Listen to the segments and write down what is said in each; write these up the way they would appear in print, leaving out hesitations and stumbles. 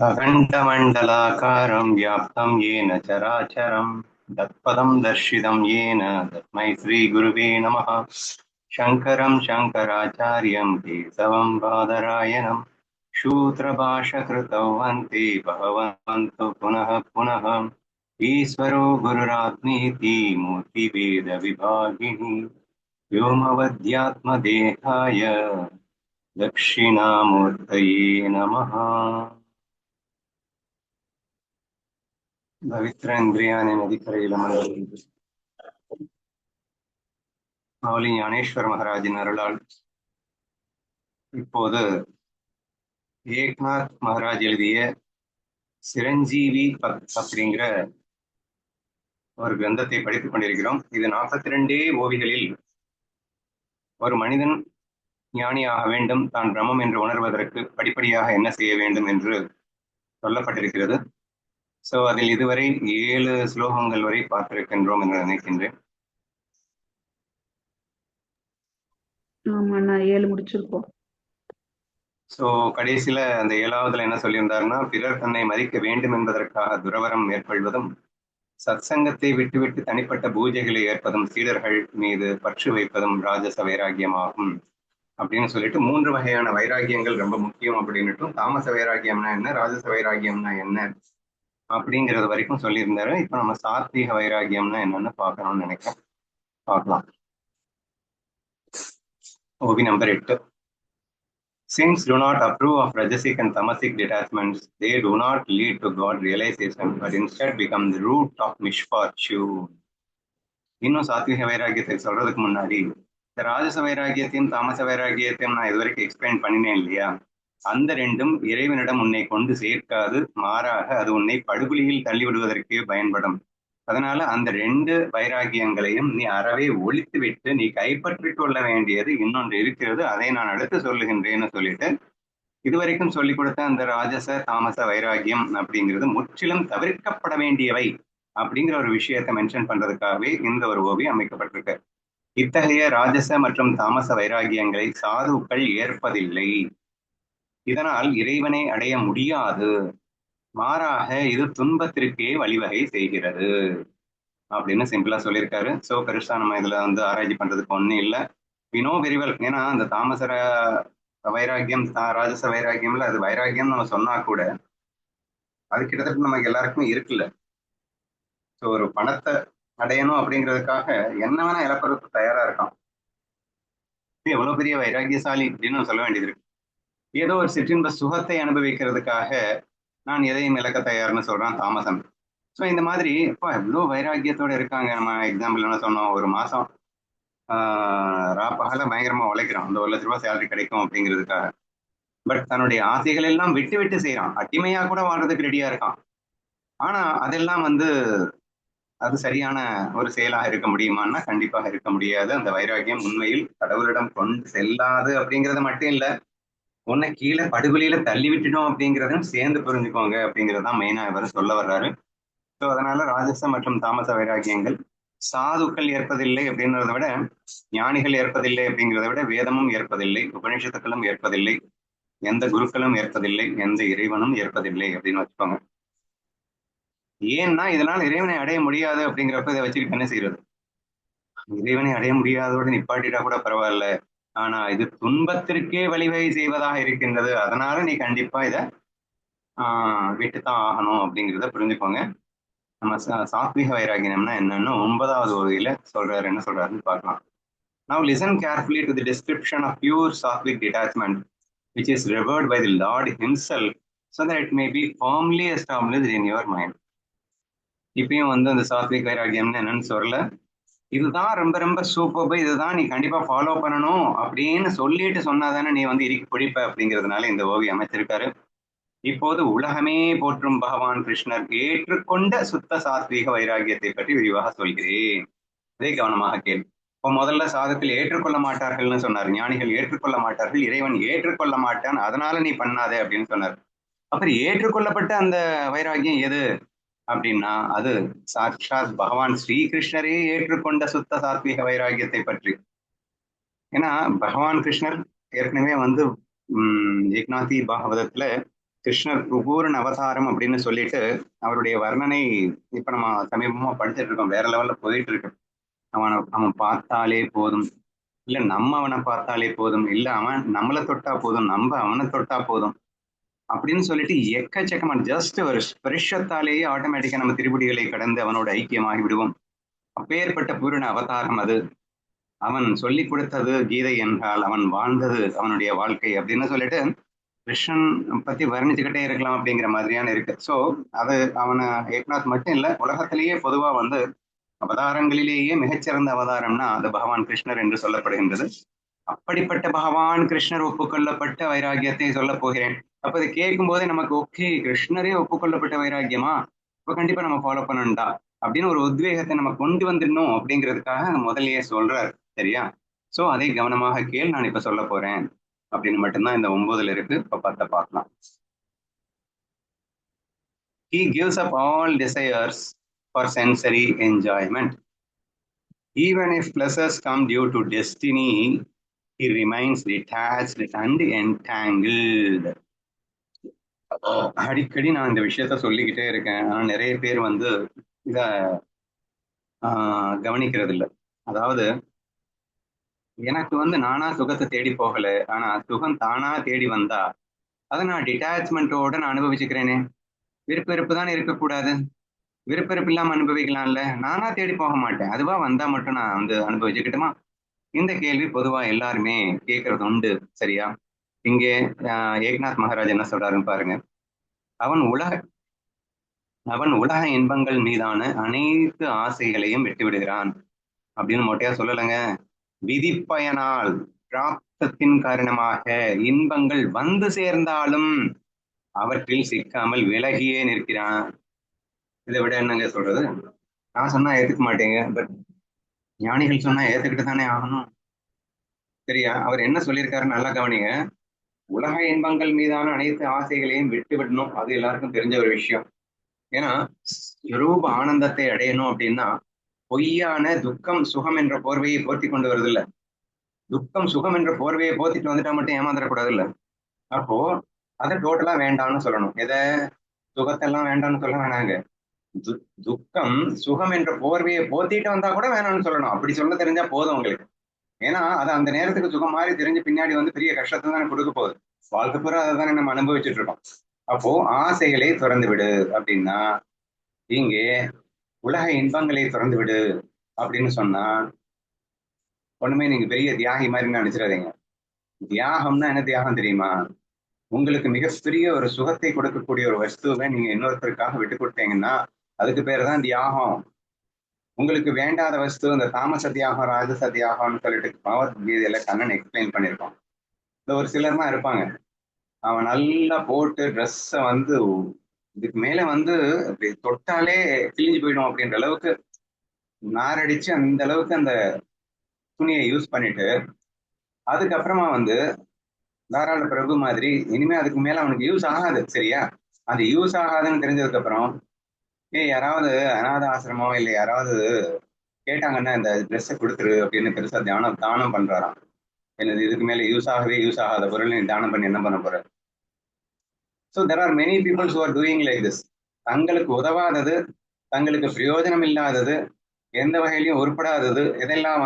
अखण्डमण्डलाकारं व्याप्तं येन चराचरं तत्पदं दर्शितं येन तस्मै श्रीगुरुवे नमः। शङ्करं शङ्कराचार्यं केशवं बादरायणं शूद्रभाषकृतौ वन्ते भगवन्तु पुनः पुनः। ईश्वरो गुरुरात्मेति मूर्तिभेदविभागिनी व्योमवद्यात्मदेहाय दक्षिणामूर्तये नमः। பவித்ரேந்திரியானை நதிக்கரையில் அமர்ந்து மௌலி ஞானேஸ்வர் மகாராஜின் அருளால் இப்போது ஏக்நாத் மகாராஜ் எழுதிய சிரஞ்சீவி அப்படிங்கிற ஒரு கிரந்தத்தை படித்துக் கொண்டிருக்கிறோம். இது 42 ஓவிகளில் ஒரு மனிதன் ஞானியாக வேண்டும், தான் பிரம்மம் என்று உணர்வதற்கு படிப்படியாக என்ன செய்ய வேண்டும் என்று சொல்லப்பட்டிருக்கிறது. ஸோ அதில் இதுவரை 7 ஸ்லோகங்கள் வரை பார்த்திருக்கின்றோம் என்று நினைக்கின்றேன். ஆமாண்ணா 7 முடிச்சிருக்கோம். ஸோ கடைசியில அந்த 7வதுல என்ன சொல்லியிருந்தாருன்னா, பிறர் தன்னை மதிக்க வேண்டும் என்பதற்காக துறவரம் மேற்கொள்வதும், சத்சங்கத்தை விட்டுவிட்டு தனிப்பட்ட பூஜைகளை ஏற்பதும், சீடர்கள் மீது பற்று வைப்பதும் ராஜச வைராகியமாகும் அப்படின்னு சொல்லிட்டு 3 வகையான வைராகியங்கள் ரொம்ப முக்கியம் அப்படின்னுட்டும், தாமச வைராகியம்னா என்ன, ராஜச வைராகியம்னா என்ன அப்படிங்கிறது வரைக்கும் சொல்லியிருந்தாரு. இப்போ நம்ம சாத்வீக வைராகியம்னா என்னன்னு பார்க்கணும்னு நினைக்கிறேன். பார்க்கலாம். ஓவி number 8. Saints do not approve of rajasic and tamasic detachments. They do not lead to God realization, but instead become the root of misfortune. இன்னும் சாத்விக வைராகியத்தை சொல்றதுக்கு முன்னாடி இந்த ராஜச வைராகியத்தையும் தாமச வைராகியத்தையும் நான் இதுவரைக்கும் எக்ஸ்பிளைன் பண்ணினேன் இல்லையா? அந்த ரெண்டும் இறைவனிடம் உன்னை கொண்டு சேர்க்காது, மாறாக அது உன்னை படுகொலியில் தள்ளிவிடுவதற்கே பயன்படும். அதனால அந்த 2 வைராகியங்களையும் நீ அறவே ஒழித்து விட்டு நீ கைப்பற்றிக் கொள்ள வேண்டியது இன்னொன்று இருக்கிறது, அதை நான் அடுத்து சொல்லுகின்றேன்னு சொல்லிட்டு இதுவரைக்கும் சொல்லிக் கொடுத்த அந்த ராஜச தாமச வைராகியம் அப்படிங்கிறது முற்றிலும் தவிர்க்கப்பட வேண்டியவை அப்படிங்கிற ஒரு விஷயத்தை மென்ஷன் பண்றதுக்காகவே இந்த ஒரு ஓவியம் அமைக்கப்பட்டிருக்கு. இத்தகைய ராஜச மற்றும் தாமச வைராகியங்களை சாதுக்கள் ஏற்பதில்லை. இதனால் இறைவனை அடைய முடியாது, மாறாக இது துன்பத்திற்கே வழிவகை செய்கிறது அப்படின்னு சிம்பிளா சொல்லியிருக்காரு. சோ பெருசா நம்ம இதுல ஆராய்ச்சி பண்றதுக்கு ஒன்றும் இல்லை. வினோ வெரிவல். ஏன்னா அந்த தாமச வைராகியம் ராஜச வைராகியம்ல அது வைராகியம் நம்ம சொன்னா கூட அது கிட்டத்தட்ட நமக்கு எல்லாருக்குமே இருக்குல்ல. ஸோ ஒரு பணத்தை அடையணும் அப்படிங்கிறதுக்காக என்ன வேணா இழப்பதற்கு தயாரா இருக்கான். எவ்வளவு பெரிய வைராகியசாலி அப்படின்னு சொல்ல வேண்டியது இருக்கு. ஏதோ ஒரு சிற்றின்ப சுகத்தை அனுபவிக்கிறதுக்காக நான் எதையும் இழக்க தயார்னு சொல்றான் தாமசன். ஸோ இந்த மாதிரி இப்போ எவ்வளோ வைராகியத்தோட இருக்காங்க. நம்ம எக்ஸாம்பிள் என்ன சொன்னோம், ஒரு மாசம் ராப்பகல பயங்கரமா உழைக்கிறான், அந்த 1 லட்ச ரூபாய் சேலரி கிடைக்கும் அப்படிங்கிறதுக்காக. பட் தன்னுடைய ஆசைகள் எல்லாம் விட்டு விட்டு செய்யறான், அடிமையா கூட வாழ்றதுக்கு ரெடியா இருக்கான். ஆனா அதெல்லாம் அது சரியான ஒரு செயலாக இருக்க முடியுமான்னா கண்டிப்பாக இருக்க முடியாது. அந்த வைராகியம் உண்மையில் கடவுளிடம் கொண்டு செல்லாது அப்படிங்கிறது மட்டும் இல்ல, உன்னை கீழே படுகொலியில தள்ளி விட்டுடும் அப்படிங்கிறதும் சேர்ந்து புரிஞ்சுக்கோங்க அப்படிங்கிறதான் மெயினா இவர் சொல்ல வர்றாரு. ஸோ அதனால ராஜச மற்றும் தாமச வைராகியங்கள் சாதுக்கள் ஏற்பதில்லை அப்படின்றத விட, ஞானிகள் ஏற்பதில்லை அப்படிங்கிறத விட, வேதமும் ஏற்பதில்லை, உபநிஷத்துக்களும் ஏற்பதில்லை, எந்த குருக்களும் ஏற்பதில்லை, எந்த இறைவனும் ஏற்பதில்லை அப்படின்னு வச்சுக்கோங்க. ஏன்னா இதனால் இறைவனை அடைய முடியாது அப்படிங்கிறப்ப இதை வச்சுக்கிட்டு என்ன செய்யறது? இறைவனை அடைய முடியாதோடு நிப்பாட்டிட்டா கூட பரவாயில்ல, ஆனா இது துன்பத்திற்கே வழிவகை செய்வதாக இருக்கின்றது, அதனால நீ கண்டிப்பா இதை விட்டுத்தான் ஆகணும் அப்படிங்கிறத புரிஞ்சுக்கோங்க. நம்ம சாத்விக வைராகியம்னா என்னன்னு 9வது ஓவியில சொல்றாரு. என்ன சொல்றாருன்னு பார்க்கலாம். Now listen carefully to the description of pure sattvic detachment, which is revered by the Lord himself, so that it may be firmly established in your mind. இப்பயும் அந்த சாத்விக் வைராகியம்னு என்னன்னு சொல்லல, இதுதான் ரொம்ப ரொம்ப சூப்பர், இதுதான் நீ கண்டிப்பா ஃபாலோ பண்ணணும் அப்படின்னு சொல்லிட்டு சொன்னாதானே நீ இறுக்கி பிடிப்ப அப்படிங்கிறதுனால இந்த ஓவியம் அமைச்சிருக்காரு. இப்போது உலகமே போற்றும் பகவான் கிருஷ்ணர் ஏற்றுக்கொண்ட சுத்த சாத்வீக வைராகியத்தை பற்றி விரிவாக சொல்கிறேன். இதை கவனமாக கேள்வி. இப்போ முதல்ல சாதத்தில் ஏற்றுக்கொள்ள மாட்டார்கள்னு சொன்னார், ஞானிகள் ஏற்றுக்கொள்ள மாட்டார்கள், இறைவன் ஏற்றுக்கொள்ள மாட்டான், அதனால நீ பண்ணாதே அப்படின்னு சொன்னார். அப்புறம் ஏற்றுக்கொள்ளப்பட்ட அந்த வைராகியம் எது அப்படின்னா அது சாட்சாத் பகவான் ஸ்ரீகிருஷ்ணரே ஏற்றுக்கொண்ட சுத்த சாத்வீக வைராகியத்தை பற்றி. ஏன்னா பகவான் கிருஷ்ணர் ஏற்கனவே ஏக்நாதி பாகவதத்துல கிருஷ்ணர் பூரண அவதாரம் அப்படின்னு சொல்லிட்டு அவருடைய வர்ணனை இப்ப நம்ம சமீபமா படிச்சுட்டு இருக்கோம். வேற லெவல்ல போயிட்டு இருக்கு. அவன் பார்த்தாலே போதும், இல்ல நம்ம அவனை பார்த்தாலே போதும், இல்ல அவன் நம்மளை தொட்டா போதும், நம்ம அவனை தொட்டா போதும் அப்படின்னு சொல்லிட்டு எக்கச்சக்கமான ஜஸ்ட் ஒரு ஸ்பரிஷத்தாலேயே ஆட்டோமேட்டிக்கா நம்ம திருப்படிகளை கடந்து அவனோட ஐக்கியமாகி விடுவோம். அப்பேற்பட்ட பூரண அவதாரம் அது. அவன் சொல்லி கொடுத்தது கீதை என்றால் அவன் வாழ்ந்தது அவனுடைய வாழ்க்கை அப்படின்னு சொல்லிட்டு கிருஷ்ணன் பத்தி வர்ணிச்சுக்கிட்டே இருக்கலாம் அப்படிங்கிற மாதிரியான இருக்கு. ஸோ அது அவனை ஏக்நாத் மட்டும் இல்லை, உலகத்திலேயே பொதுவா அவதாரங்களிலேயே மிகச்சிறந்த அவதாரம்னா அது பகவான் கிருஷ்ணர் என்று சொல்லப்படுகின்றது. அப்படிப்பட்ட பகவான் கிருஷ்ணர் ஒப்புக்கொள்ளப்பட்ட வைராகியத்தை சொல்ல போகிறேன். அப்ப இதை கேட்கும் போதே நமக்கு ஓகே, கிருஷ்ணரே ஒப்புக்கொள்ளப்பட்ட வைராகியமா, இப்ப கண்டிப்பா நம்ம ஃபாலோ பண்ணணும்டா அப்படின்னு ஒரு உத்வேகத்தை நம்ம கொண்டு வந்துடணும் அப்படிங்கிறதுக்காக முதல்லயே சொல்றாரு. சரியா? சோ அதை கவனமாக கேள், நான் இப்ப சொல்ல போறேன் அப்படின்னு மட்டும்தான் இந்த 9ல இருக்கு. இப்ப 10 பார்க்கலாம். He gives up all desires for sensory enjoyment. Even if pleasures come due to destiny, he remains detached and entangled. அடிக்கடி நான் இந்த விஷயத்த சொல்லிக்கிட்டே இருக்கேன். ஆனா நிறைய பேர் இத கவனிக்கிறது இல்லை. அதாவது எனக்கு நானா சுகத்தை தேடி போகல, ஆனா சுகம் தானா தேடி வந்தா அதை நான் டிட்டாச்மெண்டோட நான் அனுபவிச்சுக்கிறேனே. விருப்ப வெறுப்பு தானே இருக்கக்கூடாது. விருப்ப வெறுப்பு இல்லாம அனுபவிக்கலாம்ல. நானா தேடி போக மாட்டேன், அதுவா வந்தா மட்டும் நான் அனுபவிச்சுக்கிட்டுமா? இந்த கேள்வி பொதுவா எல்லாருமே கேட்கறது உண்டு. சரியா? இங்கே ஏக்நாத் மகாராஜ் என்ன சொல்றாருன்னு பாருங்க. அவன் உலக இன்பங்கள் மீதான அனைத்து ஆசைகளையும் விட்டு விடுகிறான் அப்படின்னு மொட்டையா சொல்லலைங்க. விதிப்பயனால் பிராப்தத்தின் காரணமாக இன்பங்கள் வந்து சேர்ந்தாலும் அவற்றில் சிக்காமல் விலகியே நிற்கிறான். இதை விட என்னங்க சொல்றது? நான் சொன்னா ஏத்துக்க மாட்டேங்க, பட் ஞானிகள் சொன்னா ஏத்துக்கிட்டு தானே ஆகணும். சரியா? அவர் என்ன சொல்லியிருக்காருன்னு நல்லா கவனிங்க. உலக இன்பங்கள் மீதான அனைத்து ஆசைகளையும் விட்டு விடணும், அது எல்லாருக்கும் தெரிஞ்ச ஒரு விஷயம். ஏன்னா ஸ்வரூப ஆனந்தத்தை அடையணும் அப்படின்னா பொய்யான துக்கம் சுகம் என்ற போர்வையை போர்த்தி கொண்டு வருது இல்ல. துக்கம் சுகம் என்ற போர்வையை போத்திட்டு வந்துட்டா மட்டும் ஏமாந்துடக்கூடாது இல்ல. அப்போ அதை டோட்டலா வேண்டாம்னு சொல்லணும். எதை? சுகத்தெல்லாம் வேண்டாம்னு சொல்ல வேணாங்க. துக்கம் சுகம் என்ற போர்வையை போத்திட்டு வந்தா கூட வேணாம்னு சொல்லணும். அப்படி சொல்ல தெரிஞ்சா போதும் உங்களுக்கு. ஏன்னா அது அந்த நேரத்துக்கு சுகம் மாதிரி தெரிஞ்சு பின்னாடி பெரிய கஷ்டத்தை தானே கொடுக்க போகுது. வாழ்க்கை பூரா அதை தானே நம்ம அனுபவிச்சுட்டு இருக்கோம். அப்போ ஆசைகளை திறந்து விடு அப்படின்னா இங்கே உலக இன்பங்களை திறந்து விடு அப்படின்னு சொன்னா ஒண்ணுமே நீங்க பெரிய தியாகி மாதிரி நினைச்சிடாதீங்க. தியாகம்னா என்ன தியாகம் தெரியுமா? உங்களுக்கு மிகப்பெரிய ஒரு சுகத்தை கொடுக்கக்கூடிய ஒரு வஸ்துவை நீங்க இன்னொருத்தருக்காக விட்டு கொடுத்தீங்கன்னா அதுக்கு பேர் தான் தியாகம். உங்களுக்கு வேண்டாத வஸ்து இந்த தாமச தியாகம், ராஜச தியாகம்னு சொல்லிட்டு பகவத்கீதையில கண்ணன் எக்ஸ்பிளைன் பண்ணியிருக்கோம். இந்த ஒரு சிலர் தான் இருப்பாங்க, அவன் நல்லா போட்டு ட்ரெஸ்ஸை இதுக்கு மேல தொட்டாலே கிழிஞ்சு போயிடும் அப்படின்ற அளவுக்கு நாரடிச்சு அந்த அளவுக்கு அந்த துணியை யூஸ் பண்ணிட்டு அதுக்கப்புறமா தாராள பிரபு மாதிரி இனிமே அதுக்கு மேல அவனுக்கு யூஸ் ஆகாது. சரியா? அது யூஸ் ஆகாதுன்னு தெரிஞ்சதுக்கு அப்புறம் யாராவது அநாத ஆசிரமம் இல்லை யாராவது கேட்டாங்கன்னா இந்த ட்ரெஸ்ஸை கொடுத்துரு அப்படின்னு பெருசா தானம் பண்றாராம். என்னது இதுக்கு மேல யூஸ் ஆகாத பொருள் நீ தானம் பண்ணி என்ன பண்ண போற? So there are many peoples who are doing like this. தங்களுக்கு உதவாதது, தங்களுக்கு பிரயோஜனம் இல்லாதது, எந்த வகையிலையும் உருப்படாதது இதெல்லாம்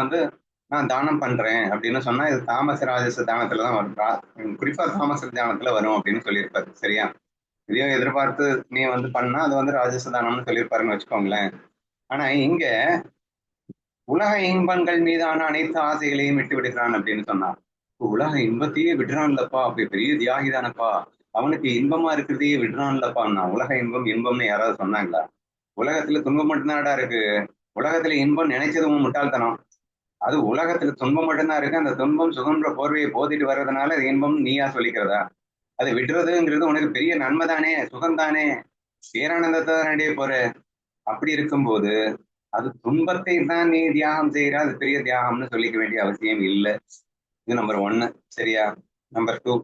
நான் தானம் பண்றேன் அப்படின்னு சொன்னா இது தாமச ராஜச தானத்துல தான் வரும். குறிப்பா தாமச தானத்துல வரும் அப்படின்னு சொல்லியிருப்பாரு. சரியா? இதையும் எதிர்பார்த்து நீ பண்ணா அது ராஜச தானம்னு சொல்லியிருப்பாருன்னு வச்சுக்கோங்களேன். ஆனா இங்க உலக இன்பங்கள் மீதான அனைத்து ஆசைகளையும் விட்டு விடுகிறான் அப்படின்னு சொன்னான். உலக இன்பத்தையே விடுறான்லப்பா, அப்படி பெரிய தியாகி தானப்பா, அவனுக்கு இன்பமா இருக்கிறதையே விடுறான்லப்பான்னா. உலக இன்பம்னு யாராவது சொன்னாங்களா? உலகத்துல துன்பம் மட்டும்தான்டா இருக்கு. உலகத்துல இன்பம் நினைச்சதும் முட்டாள்தனம். அது உலகத்துல துன்பம் மட்டும்தான் இருக்கு. அந்த துன்பம் சுகன்ற போர்வையை போத்திட்டு வர்றதுனால அது இன்பம் நீயா சொல்லிக்கிறதா? அதை விடுறதுங்கிறது உனக்கு பெரிய நன்மை தானே, சுகம் தானே, பேரானந்தத்தை தானே போற. அப்படி இருக்கும்போது அது துன்பத்தை தான் நீ தியாகம் செய்யற, அது பெரிய தியாகம்னு சொல்லிக்க வேண்டிய அவசியம் இல்லை. இது நம்பர் 1. சரியா? நம்பர் 2,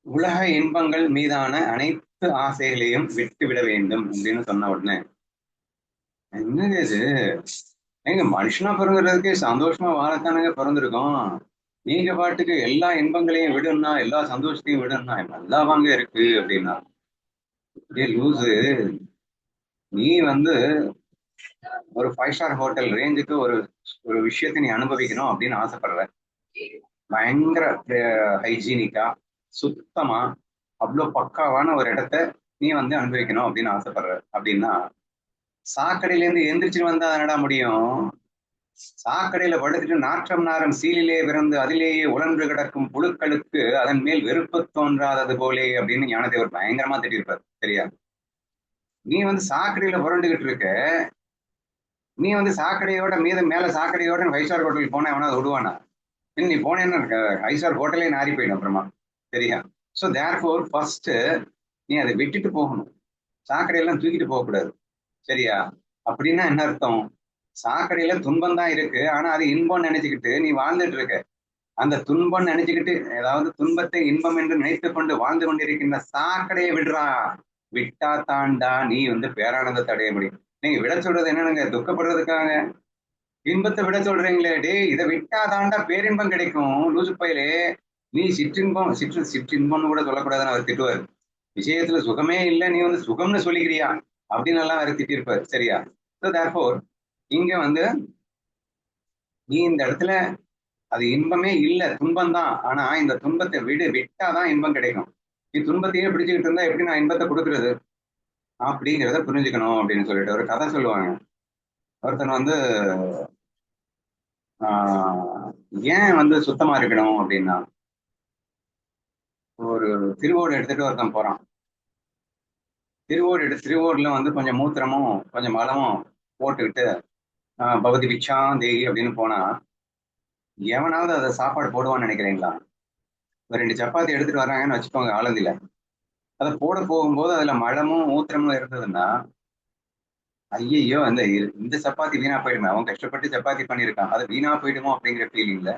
உலக இன்பங்கள் மீதான அனைத்து ஆசைகளையும் விட்டுவிட வேண்டும் அப்படின்னு சொன்ன உடனே என்னது இது? எங்க மனுஷனா பிறந்துறதுக்கு சந்தோஷமா வாழத்தானுங்க பிறந்திருக்கோம். நீங்க பாட்டுக்கு எல்லா இன்பங்களையும் விடுன்னா, எல்லா சந்தோஷத்தையும் விடுன்னா நல்லா வாங்க இருக்கு அப்படின்னா, ஏ லூசு, நீ வந்து ஒரு 5 ஸ்டார் ஹோட்டல் ரேஞ்சுக்கு ஒரு ஒரு விஷயத்தை நீ அனுபவிக்கணும் அப்படின்னு ஆசைப்படுற. பயங்கர ஹைஜீனிக்கா, சுத்தமா, அவ்வளோ பக்காவான ஒரு இடத்த நீ வந்து அனுபவிக்கணும் அப்படின்னு ஆசைப்படுற அப்படின்னா, சாக்கடையில இருந்து எந்திரிச்சு வந்தா என்னடா முடியும்? சாக்கடையில படுத்துட்டு நாற்றம் நாரம் சீலிலே பிறந்து அதிலேயே உழன்று கிடக்கும் புழுக்களுக்கு அதன் மேல் வெறுப்பு தோன்றாதது போலே அப்படின்னு ஞானதேவர் பயங்கரமா திட்டிருப்பார். சரியா? நீ வந்து சாக்கடையில புரண்டுகிட்டு இருக்க. நீ வந்து சாக்கடையோட மேல சாக்கடையோட 5 ஸ்டார் ஹோட்டலுக்கு போனா எவனாவது விடுவானா? நீ போனேன்னா 5 ஸ்டார் ஹோட்டலே நாரி போயிடும் அப்புறமா. சரியா? ஸோ தேர்ஃபோர் ஃபர்ஸ்ட் நீ அதை விட்டுட்டு போகணும். சாக்கடையெல்லாம் தூக்கிட்டு போகக்கூடாது. சரியா? அப்படின்னா என்ன அர்த்தம்? சாக்கடையில துன்பம் தான் இருக்கு, ஆனா அது இன்பம் நினைச்சுக்கிட்டு நீ வாழ்ந்துட்டு இருக்க. அந்த துன்பம் நினைச்சுக்கிட்டு, அதாவது துன்பத்தை இன்பம் என்று நினைத்துக் கொண்டு வாழ்ந்து கொண்டிருக்கின்ற சாக்கடையை விடுறா. விட்டா தாண்டா நீ வந்து பேரானந்தத்தை அடைய முடியும். நீங்க விட சொல்றது என்னங்க? துக்கப்படுறதுக்காக இன்பத்தை விட சொல்றீங்களே, டே இதை விட்டா தாண்டா பேரின்பம் கிடைக்கும். லூசு பயிலே, நீ சிற்றின்பம் சிற்றின்பம்னு கூட சொல்லக்கூடாதுன்னு அவர் திட்டுவார். விஷயத்துல சுகமே இல்லை, நீ வந்து சுகம்னு சொல்லிக்கிறியா அப்படின்னு எல்லாம் அவர் திட்டிருப்பார். சரியா? ஸோ தேர்ஃபோர் இங்க வந்து நீ இந்த இடத்துல அது இன்பமே இல்லை, துன்பம் தான். ஆனா இந்த துன்பத்தை விட்டாதான் இன்பம் கிடைக்கும். நீ துன்பத்தையே பிடிச்சுக்கிட்டு இருந்தா எப்படி நான் இன்பத்தை கொடுக்கறது அப்படிங்கிறத புரிஞ்சுக்கணும் அப்படின்னு சொல்லிட்டு ஒரு கதை சொல்லுவாங்க. ஒருத்தன் வந்து ஆஹ் ஏன் வந்து சுத்தமா இருக்கணும் அப்படின்னா, ஒரு திருவோடு எடுத்துட்டு ஒருத்தன் போறான். திருவோடுல வந்து கொஞ்சம் மூத்திரமும் கொஞ்சம் மலமும் போட்டுக்கிட்டு பகவதி பிச்சாம் தேகி அப்படின்னு போனா எவனாவது அதை சாப்பாடு போடுவான்னு நினைக்கிறீங்களா? ஒரு 2 சப்பாத்தி எடுத்துட்டு வர்றாங்கன்னு வச்சுக்கோங்க ஆலந்தில. அதை போட போகும்போது அதுல மலமும் மூத்திரமும் இருந்ததுன்னா, ஐயையோ இந்த சப்பாத்தி வீணா போயிடுமே, அவன் கஷ்டப்பட்டு சப்பாத்தி பண்ணியிருக்கான், அது வீணா போயிடுமோ அப்படிங்கிற ஃபீலிங்ல,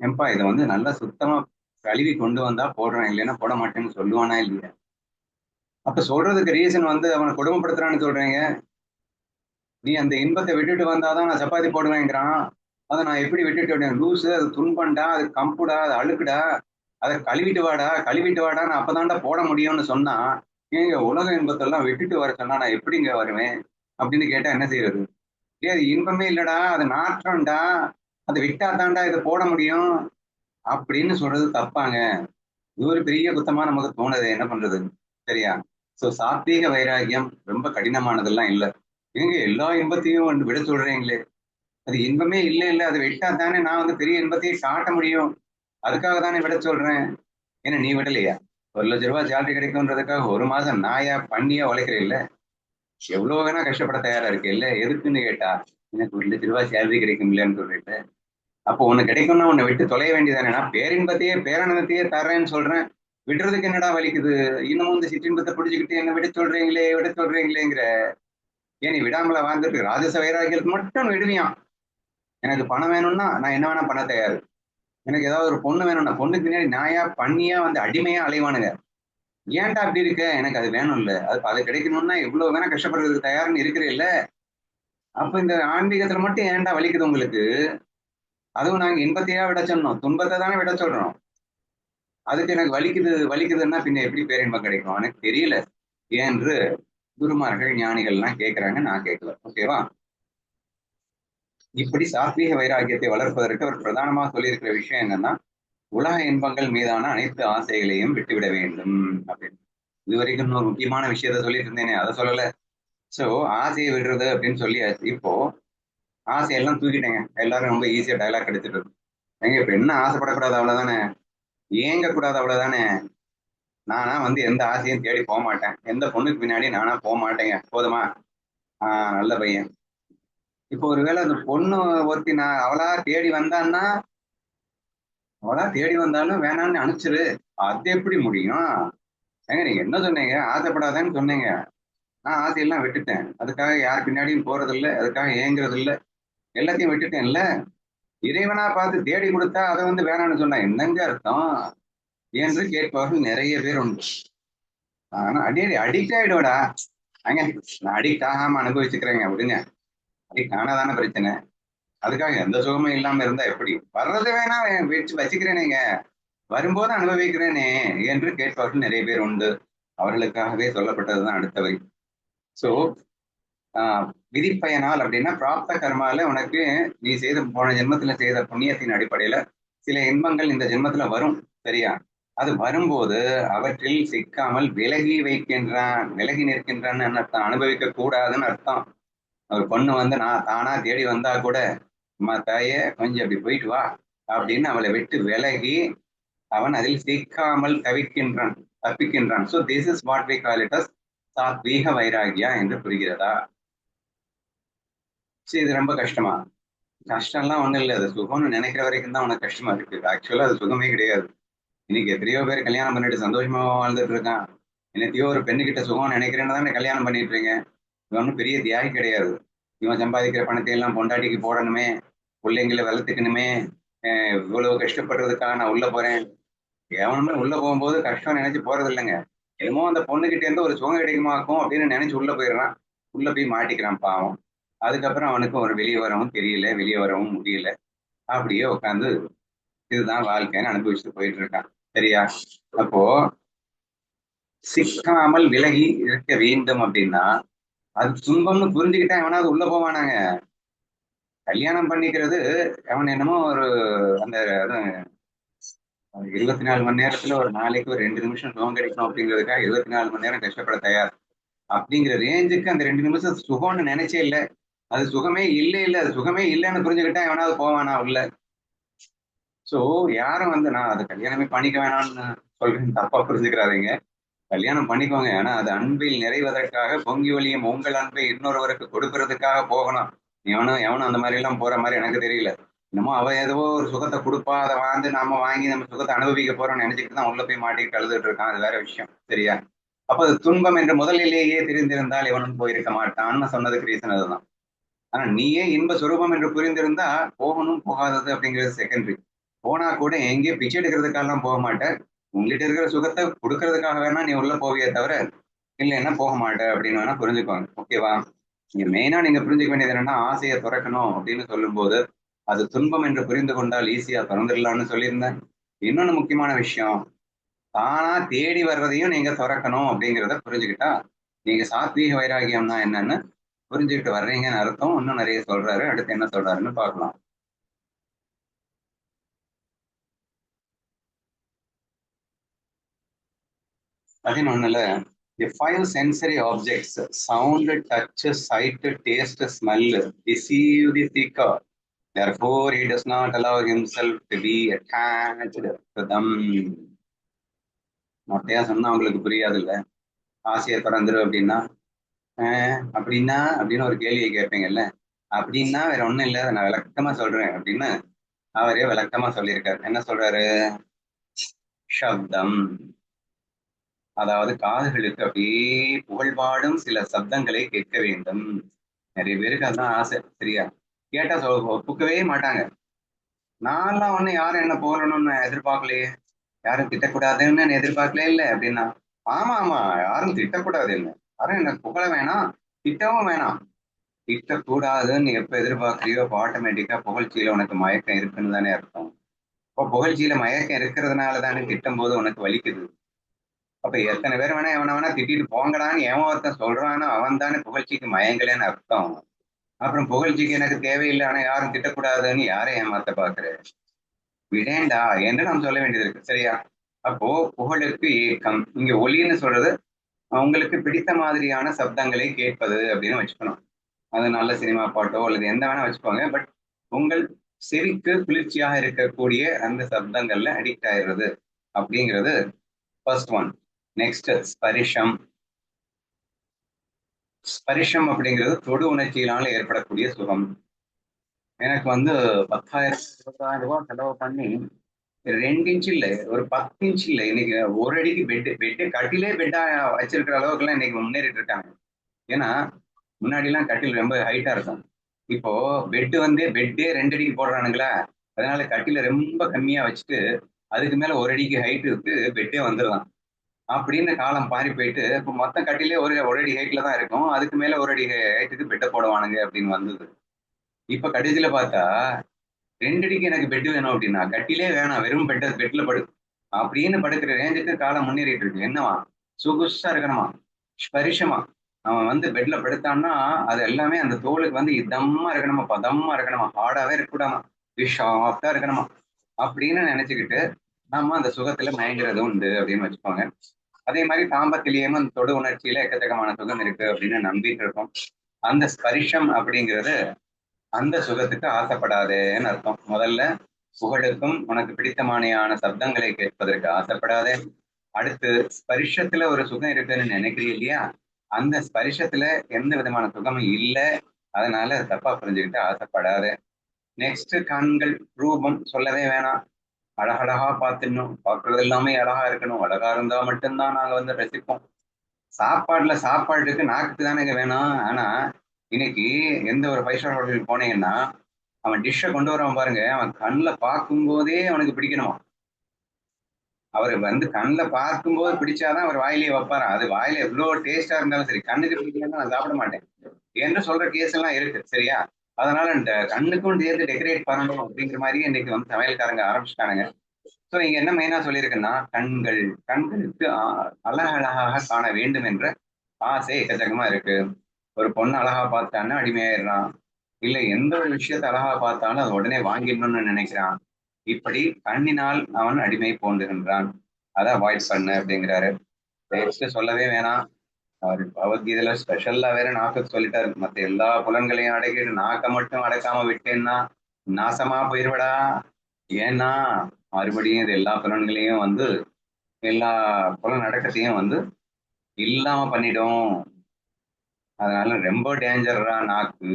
ஏன்பா இதை வந்து நல்லா சுத்தமா கழுவி கொண்டு வந்தா போடுறேன், இல்லைன்னா போட மாட்டேன்னு சொல்லுவானா இல்லையா? அப்ப சொல்றதுக்கு ரீசன் வந்து அவனை கொடுமைப்படுத்துறான்னு சொல்றீங்க. நீ அந்த இன்பத்தை விட்டுட்டு வந்தாதான் நான் சப்பாத்தி போடுவேங்கிறான். அதை நான் எப்படி விட்டுட்டு வரேன்? லூசு, அது துன்பண்டா, அது கம்புடா, அது அழுக்குடா, அதை கழுவிட்டு வாடா, நான் அப்பதான்டா போட முடியும்னு சொன்னா, ஏங்க உலக இன்பத்தெல்லாம் விட்டுட்டு வர சொன்னா நான் எப்படிங்க வருவேன் அப்படின்னு கேட்டா என்ன செய்யறது? ஏ அது இன்பமே இல்லடா, அது நாற்றம்டா, அதை விட்டா தாண்டா இதை போட முடியும் அப்படின்னு சொல்றது தப்பாங்க. இது ஒரு பெரிய குத்தமா நமக்கு தோணுது, என்ன பண்றது? சரியா? சோ சாத்வீக வைராகியம் ரொம்ப கடினமானதெல்லாம் இல்லை. ஏங்க எல்லா இன்பத்தையும் வந்து விட சொல்றீங்களே, அது இன்பமே இல்லை இல்லை, அதை விட்டா தானே நான் வந்து பெரிய இன்பத்தையே காட்ட முடியும், அதுக்காக தானே விட சொல்றேன். ஏன்னா நீ விடலையா? 1 லட்ச ரூபாய் சேலரி கிடைக்கும்ன்றதுக்காக ஒரு மாசம் நாயா பண்ணியா உழைக்கிறேன் இல்ல, எவ்வளவு வேணா கஷ்டப்பட தயாரா இருக்கு இல்ல, எதுக்குன்னு கேட்டா எனக்கு 1 லட்ச ரூபாய் சேலரி கிடைக்கும் இல்லைன்னு சொல்லிட்டு, அப்போ உனக்கு கிடைக்கும்னா உன்னை விட்டு தொலைய வேண்டியதானே? நான் பேரின்பத்தையே பேரானந்தத்தையே தர்றேன்னு சொல்றேன், விடுறதுக்கு என்னடா வலிக்குது? இன்னமும் இந்த சிற்றின்பத்தை பிடிச்சுக்கிட்டு என்ன விட சொல்றீங்களேங்கிற. ஏன் நீ விடாமல வாழ்ந்துட்டு ராஜச வைராகியத்துக்கு மட்டும் விடுவியான். எனக்கு பணம் வேணும்னா நான் என்ன வேணா பண்ண தயாரு. எனக்கு ஏதாவது ஒரு பொண்ணு வேணும்னா பொண்ணுக்கு பின்னாடி நாயா பண்ணியா வந்து அடிமையா அலைவானுங்க. ஏன்டா அப்படி இருக்க? எனக்கு அது வேணும் இல்ல, அது கிடைக்கணும்னா எவ்வளவு வேணா கஷ்டப்படுறதுக்கு தயார்னு இருக்கிறே இல்ல. அப்ப இந்த ஆன்மீகத்துல மட்டும் ஏன்டா வலிக்குது உங்களுக்கு? அதுவும் நாங்க இன்பத்தையா விட சொன்னோம், துன்பத்தை தானே விட சொல்றோம். அதுக்கு எனக்கு வலிக்குதுன்னா பின்ன எப்படி பேரின்பம் கிடைக்கும்? எனக்கு தெரியல என்று குருமார்கள் ஞானிகள் எல்லாம் கேட்கிறாங்க, நான் கேட்கல. ஓகேவா? இப்படி சாத்வீக வைராகியத்தை வளர்ப்பதற்கு அவர் பிரதானமா சொல்லியிருக்கிற விஷயம் என்னன்னா, உலக இன்பங்கள் மீதான அனைத்து ஆசைகளையும் விட்டுவிட வேண்டும் அப்படின்னு. இது வரைக்கும் இன்னொரு முக்கியமான விஷயத்த சொல்லிட்டு இருந்தேனே, அதை சொல்லல. சோ ஆசையை விடுறது அப்படின்னு சொல்லியாச்சு. இப்போ ஆசையெல்லாம் தூக்கிட்டேங்க, எல்லாரும் ரொம்ப ஈஸியா டைலாக் எடுத்துட்டு இருக்கு. ஏங்க இப்ப என்ன, ஆசைப்படக்கூடாது அவ்வளவுதானே, ஏங்க கூடாது அவ்வளவுதானே, நானா வந்து எந்த ஆசையும் தேடி போக மாட்டேன், எந்த பொண்ணுக்கு பின்னாடி நானா போக மாட்டேங்க, போதுமா? நல்ல பையன். இப்போ ஒருவேளை அந்த பொண்ணு ஒருத்தி நான் அவளா தேடி வந்தாலும் வேணான்னு அனுப்பிச்சிரு, அது எப்படி முடியும்? ஏங்க நீங்க என்ன சொன்னீங்க? ஆசைப்படாதேன்னு சொன்னீங்க. நான் ஆசையெல்லாம் விட்டுட்டேன், அதுக்காக யார் பின்னாடியும் போறது இல்லை, அதுக்காக ஏங்குறது இல்லை, எல்லாத்தையும் விட்டுட்டேன்ல. இறைவனா பார்த்து தேடி கொடுத்தா அதை வந்து வேணாம்னு சொன்னா என்னங்க அர்த்தம் என்று கேட்பவர்கள் நிறைய பேர் உண்டு. ஆனா அடிக்ட் ஆயிடுவடா. அங்க நான் அடிக்ட் ஆகாம அனுபவிச்சுக்கிறேங்க விடுங்க, அடிக்ட் ஆனாதானே பிரச்சனை. அதுக்காக எந்த சுகமும் இல்லாம இருந்தா எப்படி? வர்றது வேணா வச்சுக்கிறேனேங்க, வரும்போது அனுபவிக்கிறேனே என்று கேட்பவர்கள் நிறைய பேர் உண்டு. அவர்களுக்காகவே சொல்லப்பட்டதுதான் அடுத்த வரி. சோ விதிப்பயனால் அப்படின்னா பிராப்த கர்மால உனக்கு நீ செய்த போன ஜென்மத்துல செய்த புண்ணியத்தின் அடிப்படையில சில இன்பங்கள் இந்த ஜென்மத்துல வரும். சரியா? அது வரும்போது அவற்றில் சிக்காமல் விலகி வைக்கின்றான், விலகி நிற்கின்றான்னு அர்த்தம், அனுபவிக்க கூடாதுன்னு அர்த்தம். ஒரு பொண்ணு வந்து நான் தானா தேடி வந்தா கூட, அம்மா தாயே கொஞ்சம் அப்படி போயிட்டு வா அப்படின்னு அவளை விட்டு விலகி அவன் அதில் சிக்காமல் தவிக்கின்றான், தப்பிக்கின்றான். So this is what we call it as சாத்வீக வைராகியா என்று புரிகிறதா? சரி, இது ரொம்ப கஷ்டமா? கஷ்டம்லாம் ஒண்ணும் இல்லை. அது சுகம்னு நினைக்கிற வரைக்கும் தான் உனக்கு கஷ்டமா இருக்கு. ஆக்சுவலா அது சுகமே கிடையாது. இன்னைக்கு எத்தனையோ பேர் கல்யாணம் பண்ணிட்டு சந்தோஷமா வாழ்ந்துட்டு இருக்கான். என்னத்தையோ ஒரு பெண்ணுகிட்ட சுகம் நினைக்கிறேன்னு தானே கல்யாணம் பண்ணிட்டு இருக்கீங்க. இவன் ஒன்றும் பெரிய தியாகி கிடையாது. இவன் சம்பாதிக்கிற பணத்தை எல்லாம் பொண்டாட்டிக்கு போடணுமே, பிள்ளைங்களை வளர்த்துக்கணுமே, இவ்வளவு கஷ்டப்படுறதுக்காக நான் உள்ள போறேன். எவனுமே உள்ள போகும்போது கஷ்டம் நினைச்சு போறது இல்லைங்க. என்னமோ அந்த பொண்ணுகிட்ட இருந்து ஒரு சுகம் கிடைக்குமாக்கும் அப்படின்னு நினைச்சு உள்ள போயிடுறான். உள்ள போய் மாட்டிக்கிறான் பாவம். அதுக்கப்புறம் அவனுக்கு ஒரு வெளியே வரவும் தெரியல, வெளியே வரவும் முடியல. அப்படியே உட்காந்து இதுதான் வாழ்க்கைன்னு அனுபவிச்சுட்டு போயிட்டு இருக்கான். சரியா? அப்போ சிக்காமல் விலகி இருக்க வேண்டும் அப்படின்னா அது துன்பம்னு புரிஞ்சுக்கிட்டா எவனாவது உள்ள போவானாங்க? கல்யாணம் பண்ணிக்கிறது அவன் என்னமோ ஒரு அந்த 24 மணி நேரத்துல ஒரு நாளைக்கு ஒரு 2 நிமிஷம் சுகம் கிடைக்கும் அப்படிங்கிறதுக்காக 24 மணி நேரம் கஷ்டப்பட தயார் அப்படிங்கிற ரேஞ்சுக்கு அந்த 2 நிமிஷம் சுகம்னு நினைச்சே இல்லை. அது சுகமே இல்லை, அது சுகமே இல்லைன்னு புரிஞ்சுக்கிட்டா எவனாவது போவானா உள்ள? சோ யாரும் வந்து நான் அது கல்யாணமே பண்ணிக்க வேணாம்னு சொல்றேன், தப்பா புரிஞ்சுக்கிறாதீங்க. கல்யாணம் பண்ணிக்கோங்க. ஆனா அது அன்பில் நிறைவதற்காக பொங்கி வழியும் உங்கள் அன்பை இன்னொருவருக்கு கொடுக்கறதுக்காக போகணும். எவனும் எவனும் அந்த மாதிரி எல்லாம் போற மாதிரி எனக்கு தெரியல. என்னமோ அவ ஏதோ ஒரு சுகத்தை கொடுப்பா, அதை வாழ்ந்து நாம வாங்கி நம்ம சுகத்தை அனுபவிக்க போறோம்னு நினைச்சிட்டு தான் உள்ள போய் மாட்டிட்டு அழுதுட்டு இருக்கான். அது வேற விஷயம். சரியா? அப்ப அது துன்பம் என்று முதலிலேயே தெரிந்திருந்தால் எவனும் போயிருக்க மாட்டான்னு சொன்னதுக்கு ரீசன் அதுதான். ஆனா நீயே இன்ப சுரூபம் என்று புரிந்திருந்தா போகணும் போகாதது அப்படிங்கிறது செகண்டரி. போனா கூட எங்கேயும் பிச்சை எடுக்கிறதுக்காகலாம் போக மாட்டேன். உங்ககிட்ட இருக்கிற சுகத்தை கொடுக்கறதுக்காக வேணா நீ உள்ள போவியே தவிர இல்லைன்னா போக மாட்டேன் அப்படின்னு வேணா புரிஞ்சுக்கோங்க. ஓகேவா? நீங்க மெயினா நீங்க புரிஞ்சுக்க வேண்டியது என்னன்னா ஆசையை துறக்கணும் அப்படின்னு சொல்லும் போது அது துன்பம் என்று புரிந்து கொண்டால் ஈஸியா திறந்துடலாம்னு சொல்லியிருந்தேன். இன்னொன்னு முக்கியமான விஷயம், தானா தேடி வர்றதையும் நீங்க துறக்கணும் அப்படிங்கிறத புரிஞ்சுக்கிட்டா நீங்க சாத்வீக வைராகியம்னா என்னன்னு புரிஞ்சுக்கிட்டு வர்றீங்கன்னு அர்த்தம். இன்னும் நிறைய சொல்றாரு. அடுத்து என்ன சொல்றாருன்னு பார்க்கலாம். பதினொன்னுல the five sensory objects sound, touch, sight, taste, smell deceive the seeker. Therefore, he does not allow himself to be attached to them. மொட்டையா சொன்னா உங்களுக்கு புரியாது இல்ல. ஆசையை திறந்துரு அப்படின்னா அப்படின்னா அப்படின்னு ஒரு கேள்வியை கேட்பீங்கல்ல. அப்படின்னா வேற ஒண்ணும் இல்லை, நான் விளக்கமா சொல்றேன் அப்படின்னு அவரே விளக்கமா சொல்லியிருக்காரு. என்ன சொல்றாரு? சப்தம், அதாவது காதுகளுக்கு அப்படியே புகழ்பாடும் சில சப்தங்களை கேட்க வேண்டும். நிறைய பேருக்கு அதான் ஆசை. சரியா? கேட்டா ஒப்புக்கவே மாட்டாங்க. நான்லாம் ஒண்ணு யாரும் என்ன புகழணும்னு எதிர்பார்க்கலையே, யாரும் திட்டக்கூடாதுன்னு எதிர்பார்க்கலே இல்லை அப்படின்னா, ஆமா ஆமா, யாரும் திட்டக்கூடாது, இல்லை யாரும் என்ன புகழ வேணாம், திட்டவும் வேணாம். திட்டக்கூடாதுன்னு எப்ப எதிர்பார்க்கறியோ அப்போ ஆட்டோமேட்டிக்கா புகழ்ச்சியில உனக்கு மயக்கம் இருக்குன்னு தானே அர்த்தம். இப்போ புகழ்ச்சியில மயக்கம் இருக்கிறதுனால தானே திட்டும் போது உனக்கு வலிக்குது. அப்ப எத்தனை பேர் வேணா எவனை வேணா திட்டிட்டு போங்கடான்னு எவன் ஒருத்தன் சொல்றானோ அவன் தானே புகழ்ச்சிக்கு மயங்கலன்னு அர்த்தம். அப்புறம் புகழ்ச்சிக்கு எனக்கு தேவையில்லை ஆனா யாரும் திட்டக்கூடாதுன்னு யாரை ஏமாத்த பாக்குற? விடேண்டா என்று நாம் சொல்ல வேண்டியது இருக்கு. சரியா? அப்போ புகழுக்கு ஏக்கம், இங்க ஒலின்னு சொல்றது உங்களுக்கு பிடித்த மாதிரியான சப்தங்களை கேட்பது அப்படின்னு வச்சுக்கணும். அது நல்ல சினிமா பாட்டோ அல்லது எந்த வேணா வச்சுக்கோங்க. பட் உங்கள் செவிக்கு குளிர்ச்சியாக இருக்கக்கூடிய அந்த சப்தங்கள்ல அடிக்ட் ஆயிடுறது அப்படிங்கிறது ஃபர்ஸ்ட் ஒன். நெக்ஸ்ட் ஸ்பரிஷம். ஸ்பரிஷம் அப்படிங்கிறது தொடு உணர்ச்சியினால ஏற்படக்கூடிய சுகம். எனக்கு வந்து 10,000 20,000 ரூபாய் செலவு பண்ணி 2 இன்ச் இல்லை, ஒரு 10 இன்ச் இல்லை, இன்னைக்கு ஒரு அடிக்கு பெட்டு கட்டிலே பெட்டா வச்சிருக்கிற அளவுக்கு எல்லாம் இன்னைக்கு முன்னேறிட்டு இருக்காங்க. ஏன்னா முன்னாடி எல்லாம் கட்டில் ரொம்ப ஹைட்டா இருக்கும். இப்போ பெட்டே 2 அடிக்கு போடுறானுங்களா. அதனால கட்டில ரொம்ப கம்மியா வச்சுட்டு அதுக்கு மேல ஒரு அடிக்கு ஹைட் இருக்கு பெட்டே வந்துடலாம் அப்படின்னு காலம் பாரி போயிட்டு இப்போ மொத்த கட்டிலே ஒரு ஒரு அடி ஹைட்ல தான் இருக்கும். அதுக்கு மேல ஒரு அடி ஹைட்டுக்கு பெட்டை போடுவானுங்க அப்படின்னு வந்தது. இப்ப கடைசியில பார்த்தா 2 அடிக்கு எனக்கு பெட் வேணும் அப்படின்னா கட்டிலே வேணாம், வெறும் பெட்ல படு அப்படின்னு படுக்கிற ரேஞ்சுக்கு காலம் முன்னேறிட்டு இருக்கு. என்னவா? சொகுசா இருக்கணுமா, ஸ்பரிசமா. அவன் வந்து பெட்ல படுத்தான்னா அது எல்லாமே அந்த தோலுக்கு வந்து இதமா இருக்கணுமா, பதமா இருக்கணுமா, ஹார்டாவே இருக்கக்கூடாமா, சாஃப்டா இருக்கணுமா அப்படின்னு நினைச்சுக்கிட்டு நம்ம அந்த சுகத்துல மயங்குறது உண்டு அப்படின்னு வச்சுக்கோங்க. அதே மாதிரி தாம்பத்திலேயும் அந்த தொடு உணர்ச்சியில எக்கச்சக்கமான சுகம் இருக்கு அப்படின்னு நம்பிட்டு இருக்கோம். அந்த ஸ்பரிசம் அப்படிங்கிறது அந்த சுகத்துக்கு ஆசைப்படாதேன்னு அர்த்தம். முதல்ல புகழுக்கும் உனக்கு பிடித்தமானியான சப்தங்களை கேட்பதற்கு ஆசைப்படாதே. அடுத்து ஸ்பரிசத்துல ஒரு சுகம் இருக்குன்னு நினைக்கிறீ இல்லையா, அந்த ஸ்பரிசத்துல எந்த விதமான சுகமும் இல்லை, அதனால தப்பா புரிஞ்சுக்கிட்டு ஆசைப்படாதே. நெக்ஸ்ட் கண்கள், ரூபம் சொல்லவே வேணாம். அழகழகா பார்த்துடணும், பார்க்கறது எல்லாமே அழகா இருக்கணும், அழகா இருந்தா மட்டும்தான் நாங்க வந்து ரசிப்போம். சாப்பாட்டுக்கு நாக்குக்கு தானேங்க வேணும். ஆனா இன்னைக்கு எந்த ஒரு 5 ஸ்டார் ஹோட்டலுக்கு போனீங்கன்னா அவன் டிஷ்ஷை கொண்டு வரவன் பாருங்க, அவன் கண்ணில் பார்க்கும் போதே அவனுக்கு பிடிக்கணுமா. அவர் வந்து கண்ணில் பார்க்கும்போது பிடிச்சாதான் அவர் வாயிலேயே வைப்பாராம். அது வாயில எவ்வளவு டேஸ்டா இருந்தாலும் சரி, கண்ணுக்கு பிடிக்கலன்னா நான் சாப்பிட மாட்டேன் என்று சொல்ற கேஸ் எல்லாம் இருக்கு. சரியா? அதனால இந்த கண்ணுக்கும் சேர்த்து டெக்கரேட் பண்ணணும் அப்படிங்கிற மாதிரி இன்னைக்கு வந்து சமையல்காரங்க ஆரம்பிச்சுட்டானுங்க. ஸோ இங்க என்ன மெயினா சொல்லியிருக்குன்னா, கண்களுக்கு அழகழகாக காண வேண்டும் என்ற ஆசை எக்கச்சக்கமா இருக்கு. ஒரு பொண்ணு அழகா பார்த்தான்னா அடிமையாயிடுறான். இல்ல எந்த ஒரு விஷயத்த அழகா பார்த்தாலும் அதை உடனே வாங்கிடணும்னு நினைக்கிறான். இப்படி கண்ணினால் அவன் அடிமை போன்றுகின்றான். அதை அவாய்ட் பண்ணு அப்படிங்கிறாரு. நெக்ஸ்ட் சொல்லவே வேணாம். அவர் பகவத்கீதையில ஸ்பெஷல்லா வேற நாக்கு சொல்லிட்டாரு. மத்த எல்லா புலன்களையும் அடக்கிட்டு நாக்க மட்டும் அடக்காம விட்டேன்னா நாசமா போயிருவடா. ஏன்னா மறுபடியும் இது எல்லா புலன்களையும் வந்து எல்லா புலன் அடக்கத்தையும் வந்து இல்லாம பண்ணிடும். அதனால ரொம்ப டேஞ்சர்ரா நாக்கு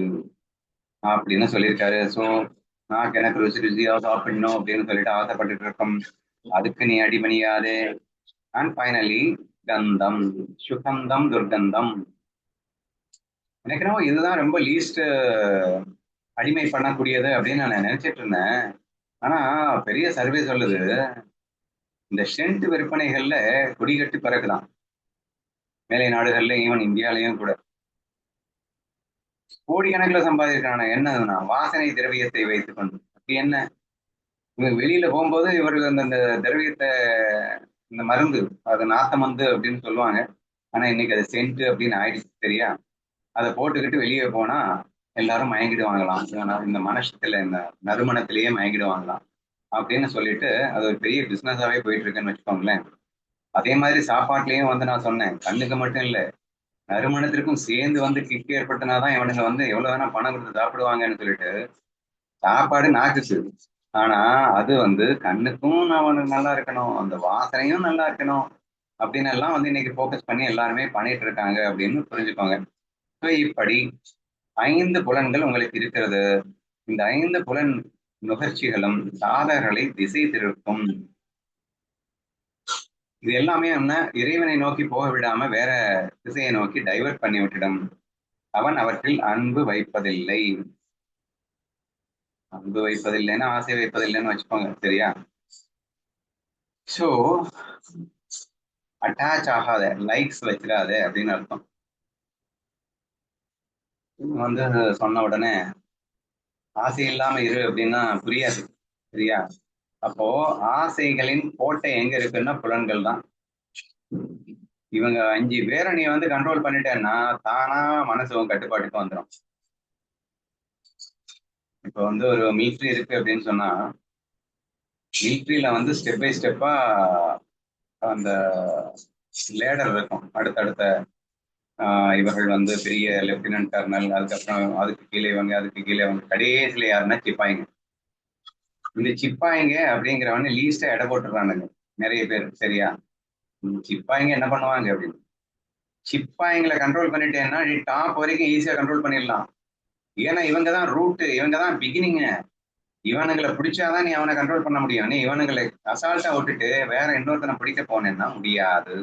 அப்படின்னு சொல்லியிருக்காரு. ஸோ நாக்கு எனக்கு ருசி ருசியா சாப்பிடணும் அப்படின்னு சொல்லிட்டு ஆசைப்பட்டுட்டு இருக்கோம். அதுக்கு நீ அடிபணியாதே. அண்ட் ஃபைனலி கந்தம், சுகந்தம், துர்கந்தம். எனக்கு என்னவோ இதுதான் ரொம்ப லீஸ்ட் அடிமை பண்ணக்கூடியது அப்படின்னு நான் நினைச்சிட்டு இருந்தேன். ஆனா பெரிய சர்வே சொல்லுது, இந்த சென்ட் விற்பனைகள்ல கொடிகட்டி பறக்குதான் மேலை நாடுகள்ல, ஈவன் இந்தியாலயும் கூட. கோடிக்கணக்கில் சம்பாதிக்கிறான. என்னதுன்னா வாசனை திரவியத்தை வைத்துக் கொண்டு. அப்படி என்ன, இவங்க வெளியில போகும்போது இவர்கள் அந்த திரவியத்தை, இந்த மருந்து, அது நாத்த மருந்து அப்படின்னு சொல்லுவாங்க. ஆனா இன்னைக்கு அது சென்ட் அப்படின்னு ஆயிடுச்சு. சரியா? அதை போட்டுக்கிட்டு வெளியே போனா எல்லாரும் மயங்கிடுவாங்களாம். இந்த மனசத்துல, இந்த நறுமணத்திலேயே மயங்கிடுவாங்களாம் அப்படின்னு சொல்லிட்டு அது ஒரு பெரிய பிசினஸாவே போயிட்டு இருக்குன்னு வச்சுக்கோங்களேன். அதே மாதிரி சாப்பாட்டுலயும் வந்து நான் சொன்னேன், கண்ணுக்கு மட்டும் இல்ல, நறுமணத்திற்கும் சேர்ந்து வந்து கிக்கு ஏற்பட்டனாதான் இவனுங்க வந்து எவ்வளவு வேணா பணம் கொடுத்து சாப்பிடுவாங்கன்னு சொல்லிட்டு. சாப்பாடு நாக்குச்சு, ஆனா அது வந்து கண்ணுக்கும் அவனுக்கு நல்லா இருக்கணும், அந்த வாசனையும் நல்லா இருக்கணும் அப்படின்னு எல்லாம் வந்து இன்னைக்கு போக்கஸ் பண்ணி எல்லாருமே பண்ணிட்டு இருக்காங்க அப்படின்னு புரிஞ்சுக்கோங்க. ஸோ இப்படி 5 புலன்கள் உங்களுக்கு இருக்கிறது. இந்த 5 புலன் நுகர்ச்சிகளும் சாதகர்களை திசை திருப்பும். இது எல்லாமே என்ன, இறைவனை நோக்கி போக விடாம வேற திசையை நோக்கி டைவர்ட் பண்ணி விட்டுடும். அவன் அவற்றில் அன்பு வைப்பதில்லை. அன்பு வைப்பதில்லைன்னா ஆசை வைப்பதில்லைன்னு வச்சுக்கோங்க. சரியா? ஸோ அட்டாச் ஆகாத, லைக்ஸ் வச்சிடாத அப்படின்னு அர்த்தம். வந்து சொன்ன உடனே ஆசை இல்லாம இரு அப்படின்னா புரியாது. சரியா? அப்போ ஆசைகளின் கோட்டை எங்க இருக்குன்னா புலன்கள் தான். இவங்க 5 பேரை நீ வந்து கண்ட்ரோல் பண்ணிட்டேன்னா தானா மனசு உன் கட்டுப்பாட்டுக்கு வந்துடும். இப்போ வந்து ஒரு மிலிட்ரி இருக்கு அப்படின்னு சொன்னா, மிலிட்ரியில வந்து ஸ்டெப் பை ஸ்டெப்பா அந்த லேடர் இருக்கும். அடுத்தடுத்த இவர்கள் வந்து பெரிய லெப்டினன்ட் கர்னல், அதுக்கப்புறம் அதுக்கு கீழே இவங்க, அதுக்கு கீழே இவங்க, கடைசியில யாருன்னா சிப்பாய்ங்க. இந்த சிப்பாய்ங்க அப்படிங்கிறவன லீஸ்டா எடை போட்டுறானுங்க நிறைய பேர். சரியா? சிப்பாய்ங்க என்ன பண்ணுவாங்க அப்படின்னு, சிப்பாய்ங்களை கண்ட்ரோல் பண்ணிட்டேன்னா நீ டாப் வரைக்கும் ஈஸியா கண்ட்ரோல் பண்ணிடலாம். ஏன்னா இவங்க தான் ரூட், இவங்க தான் பிகினிங். இவனுங்களை பிடிச்சாதான் நீ அவனை கண்ட்ரோல் பண்ண முடியும். நீ இவனுங்களை அசால்ட்டா விட்டுட்டு வேற இன்னொருத்தனை பிடிக்க போனேன்னா முடியாது.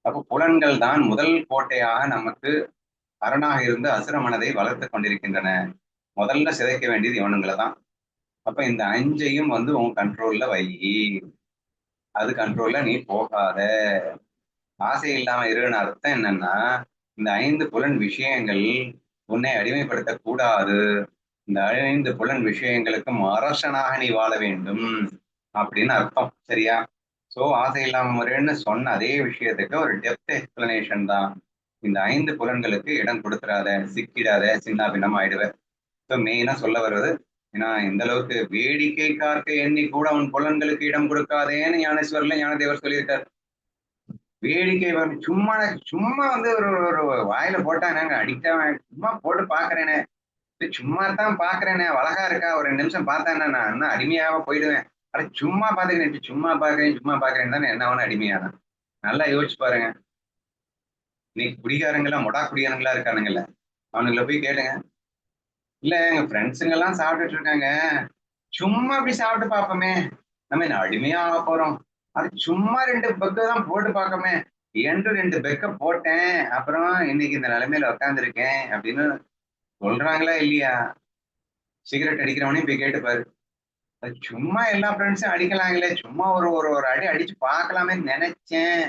அப்போ புலன்கள் தான் முதல் கோட்டையாக நமக்கு அரணாக இருந்து அசுர மனதை வளர்த்து கொண்டிருக்கின்றன. முதல்ல சிதைக்க வேண்டியது இவனுங்களை தான். அப்ப இந்த 5ஐயும் வந்து உன் கண்ட்ரோல்ல வை, அது கண்ட்ரோல்ல நீ போகாத. ஆசை இல்லாம இருன்னு அர்த்தம் என்னன்னா, இந்த 5 புலன் விஷயங்கள் உன்னை அடிமைப்படுத்த கூடாது. இந்த 5 புலன் விஷயங்களுக்கும் அரசனாக நீ வாழ வேண்டும் அப்படின்னு அர்த்தம். சரியா? சோ ஆசை இல்லாம முறைன்னு சொன்ன அதே விஷயத்துக்கு ஒரு டெப்த் எக்ஸ்பிளனேஷன் தான். இந்த 5 புலன்களுக்கு இடம் கொடுத்துறாத, சிக்கிடாத, சின்ன பின்னம் ஆயிடுவ. ஸோ மெயினா சொல்ல வர்றது, ஏன்னா இந்த அளவுக்கு வேடிக்கை பார்க்க எண்ணி கூட உன் புலன்களுக்கு இடம் கொடுக்காதேன்னு ஞானேஸ்வரில் ஞானதேவர் சொல்லியிருக்காரு. வேடிக்கை சும்மா சும்மா வந்து ஒரு ஒரு வாயில போட்டா நாங்க அடிக்காம சும்மா போட்டு பாக்குறேனே, சும்மா தான் பாக்குறேனே, அழகா இருக்கா, ஒரு 2 நிமிஷம் பார்த்தேன்னா நான் இன்னும் அடிமையாக போயிடுவேன். அட சும்மா பாத்துக்கிறேன், சும்மா பாக்குறேன் தானே என்ன வேணும் அடிமையான. நல்லா யோசிச்சு பாருங்க. இன்னைக்கு குடிகாரங்களா மொடா குடிகாரங்களா இருக்கானுங்கல்ல, அவனுங்களை போய் கேளுங்க. இல்ல எங்க ஃப்ரெண்ட்ஸுங்க எல்லாம் சாப்பிட்டுட்டு இருக்காங்க, சும்மா அப்படி சாப்பிட்டு பார்ப்போமே, நம்ம என்ன அடிமையா ஆக போறோம், அது சும்மா 2 பெக்கு தான் போட்டு பார்க்கமே என்று 2 பெக்க போட்டேன், அப்புறம் இன்னைக்கு இந்த நிலைமையில உட்காந்துருக்கேன் அப்படின்னு சொல்றாங்களா இல்லையா? சிகரெட் அடிக்கிறவனையும் போய் கேட்டுப்பாரு, அது சும்மா எல்லா ஃப்ரெண்ட்ஸும் அடிக்கலாங்களே, சும்மா ஒரு ஒரு ஒரு அடி அடிச்சு பார்க்கலாமே நினைச்சேன்,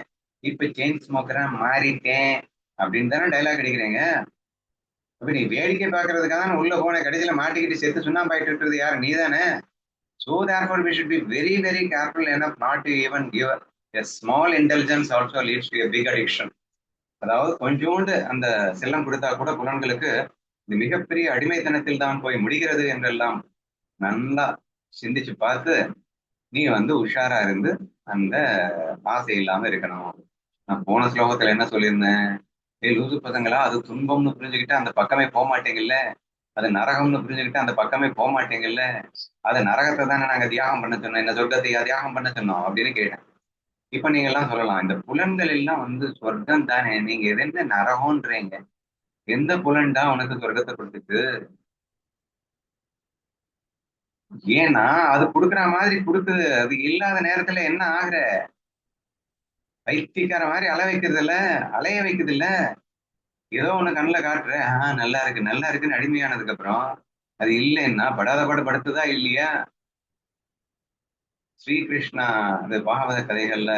இப்ப செயின் ஸ்மோக்கரா மாறிட்டேன் அப்படின்னு தானே டைலாக் அடிக்கிறீங்க. அப்ப நீ வேடிக்கை பார்க்கறதுக்காக தான் உள்ள போன, கடைசியில மாட்டிக்கிட்டு செத்து சுண்ணாம்பாயிட்டு இருக்கிறது யாரு? நீ தானே. So therefore, we should be very, very careful enough not to even give a small indulgence also leads to a big addiction. அதாவது கொஞ்சோண்டு அந்த செல்லம் கொடுத்தா கூட புலன்களுக்கு இந்த மிகப்பெரிய அடிமைத்தனத்தில் தான் போய் முடிகிறது என்றெல்லாம் நல்லா சிந்திச்சு பார்த்து நீ வந்து உஷாரா இருந்து அந்த ஆசை இல்லாம இருக்கணும். நான் போன ஸ்லோகத்துல என்ன சொல்லியிருந்தேன்? லூசு பசங்களா, அது துன்பம்னு புரிஞ்சுக்கிட்டு அந்த பக்கமே போக மாட்டேங்கல்ல, அது நரகம்னு புரிஞ்சுக்கிட்டு அந்த பக்கமே போக மாட்டேங்கல்ல, அது நரகத்தை தானே நாங்க தியாகம் பண்ண சொன்னோம், இந்த சொர்க்கத்தையா தியாகம் பண்ண சொன்னோம் அப்படின்னு கேட்டேன். இப்ப நீங்க எல்லாம் சொல்லலாம், இந்த புலன்கள் எல்லாம் வந்து சொர்க்கம் தானே, நீங்க எது என்ன நரகம்ன்றீங்க? எந்த புலன்டா உனக்கு சொர்க்கத்தை கொடுத்துட்டு? ஏன்னா அது கொடுக்குற மாதிரி கொடுக்குது, அது இல்லாத நேரத்துல என்ன ஆகுற? பைத்தியக்கார மாதிரி அலை வைக்கிறது இல்ல, அலைய வைக்குது இல்ல. ஏதோ ஒண்ணு கண்ணுல காட்டுற, நல்லா இருக்கு நல்லா இருக்குன்னு அடிமையானதுக்கு அப்புறம் அது இல்லைன்னா படாத பாடு படுத்துதா இல்லையா? ஸ்ரீகிருஷ்ணா இந்த பாகவத கதைகள்ல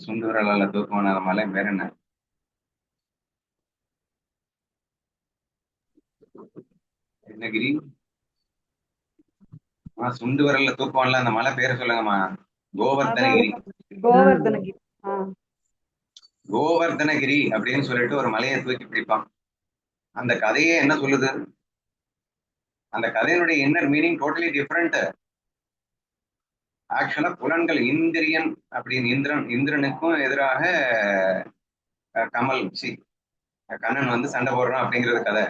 சுண்டு விரலால தூக்குவான மலை பேர் என்ன? என்ன கிரி? சுண்டு விரல்ல தூக்குவான்ல அந்த மலை பேரை சொல்லுங்கம்மா. கோவர்தனகிரி. கோவர்தனகிரி. கோவர்தனகிரி அப்படின்னு சொல்லிட்டு ஒரு மலையை தூக்கி பிடிப்பான். அந்த கதையே என்ன சொல்லுது? அந்த கதையினுடைய இன்னர் மீனிங் டோட்டலி டிஃப்ரெண்ட். ஆக்சுவலா புலன்கள் இந்திரியன் அப்படின்னு இந்திரனுக்கும் எதிராக கமல் கண்ணன் வந்து சண்டை போடுறான் அப்படிங்கிறது கதை.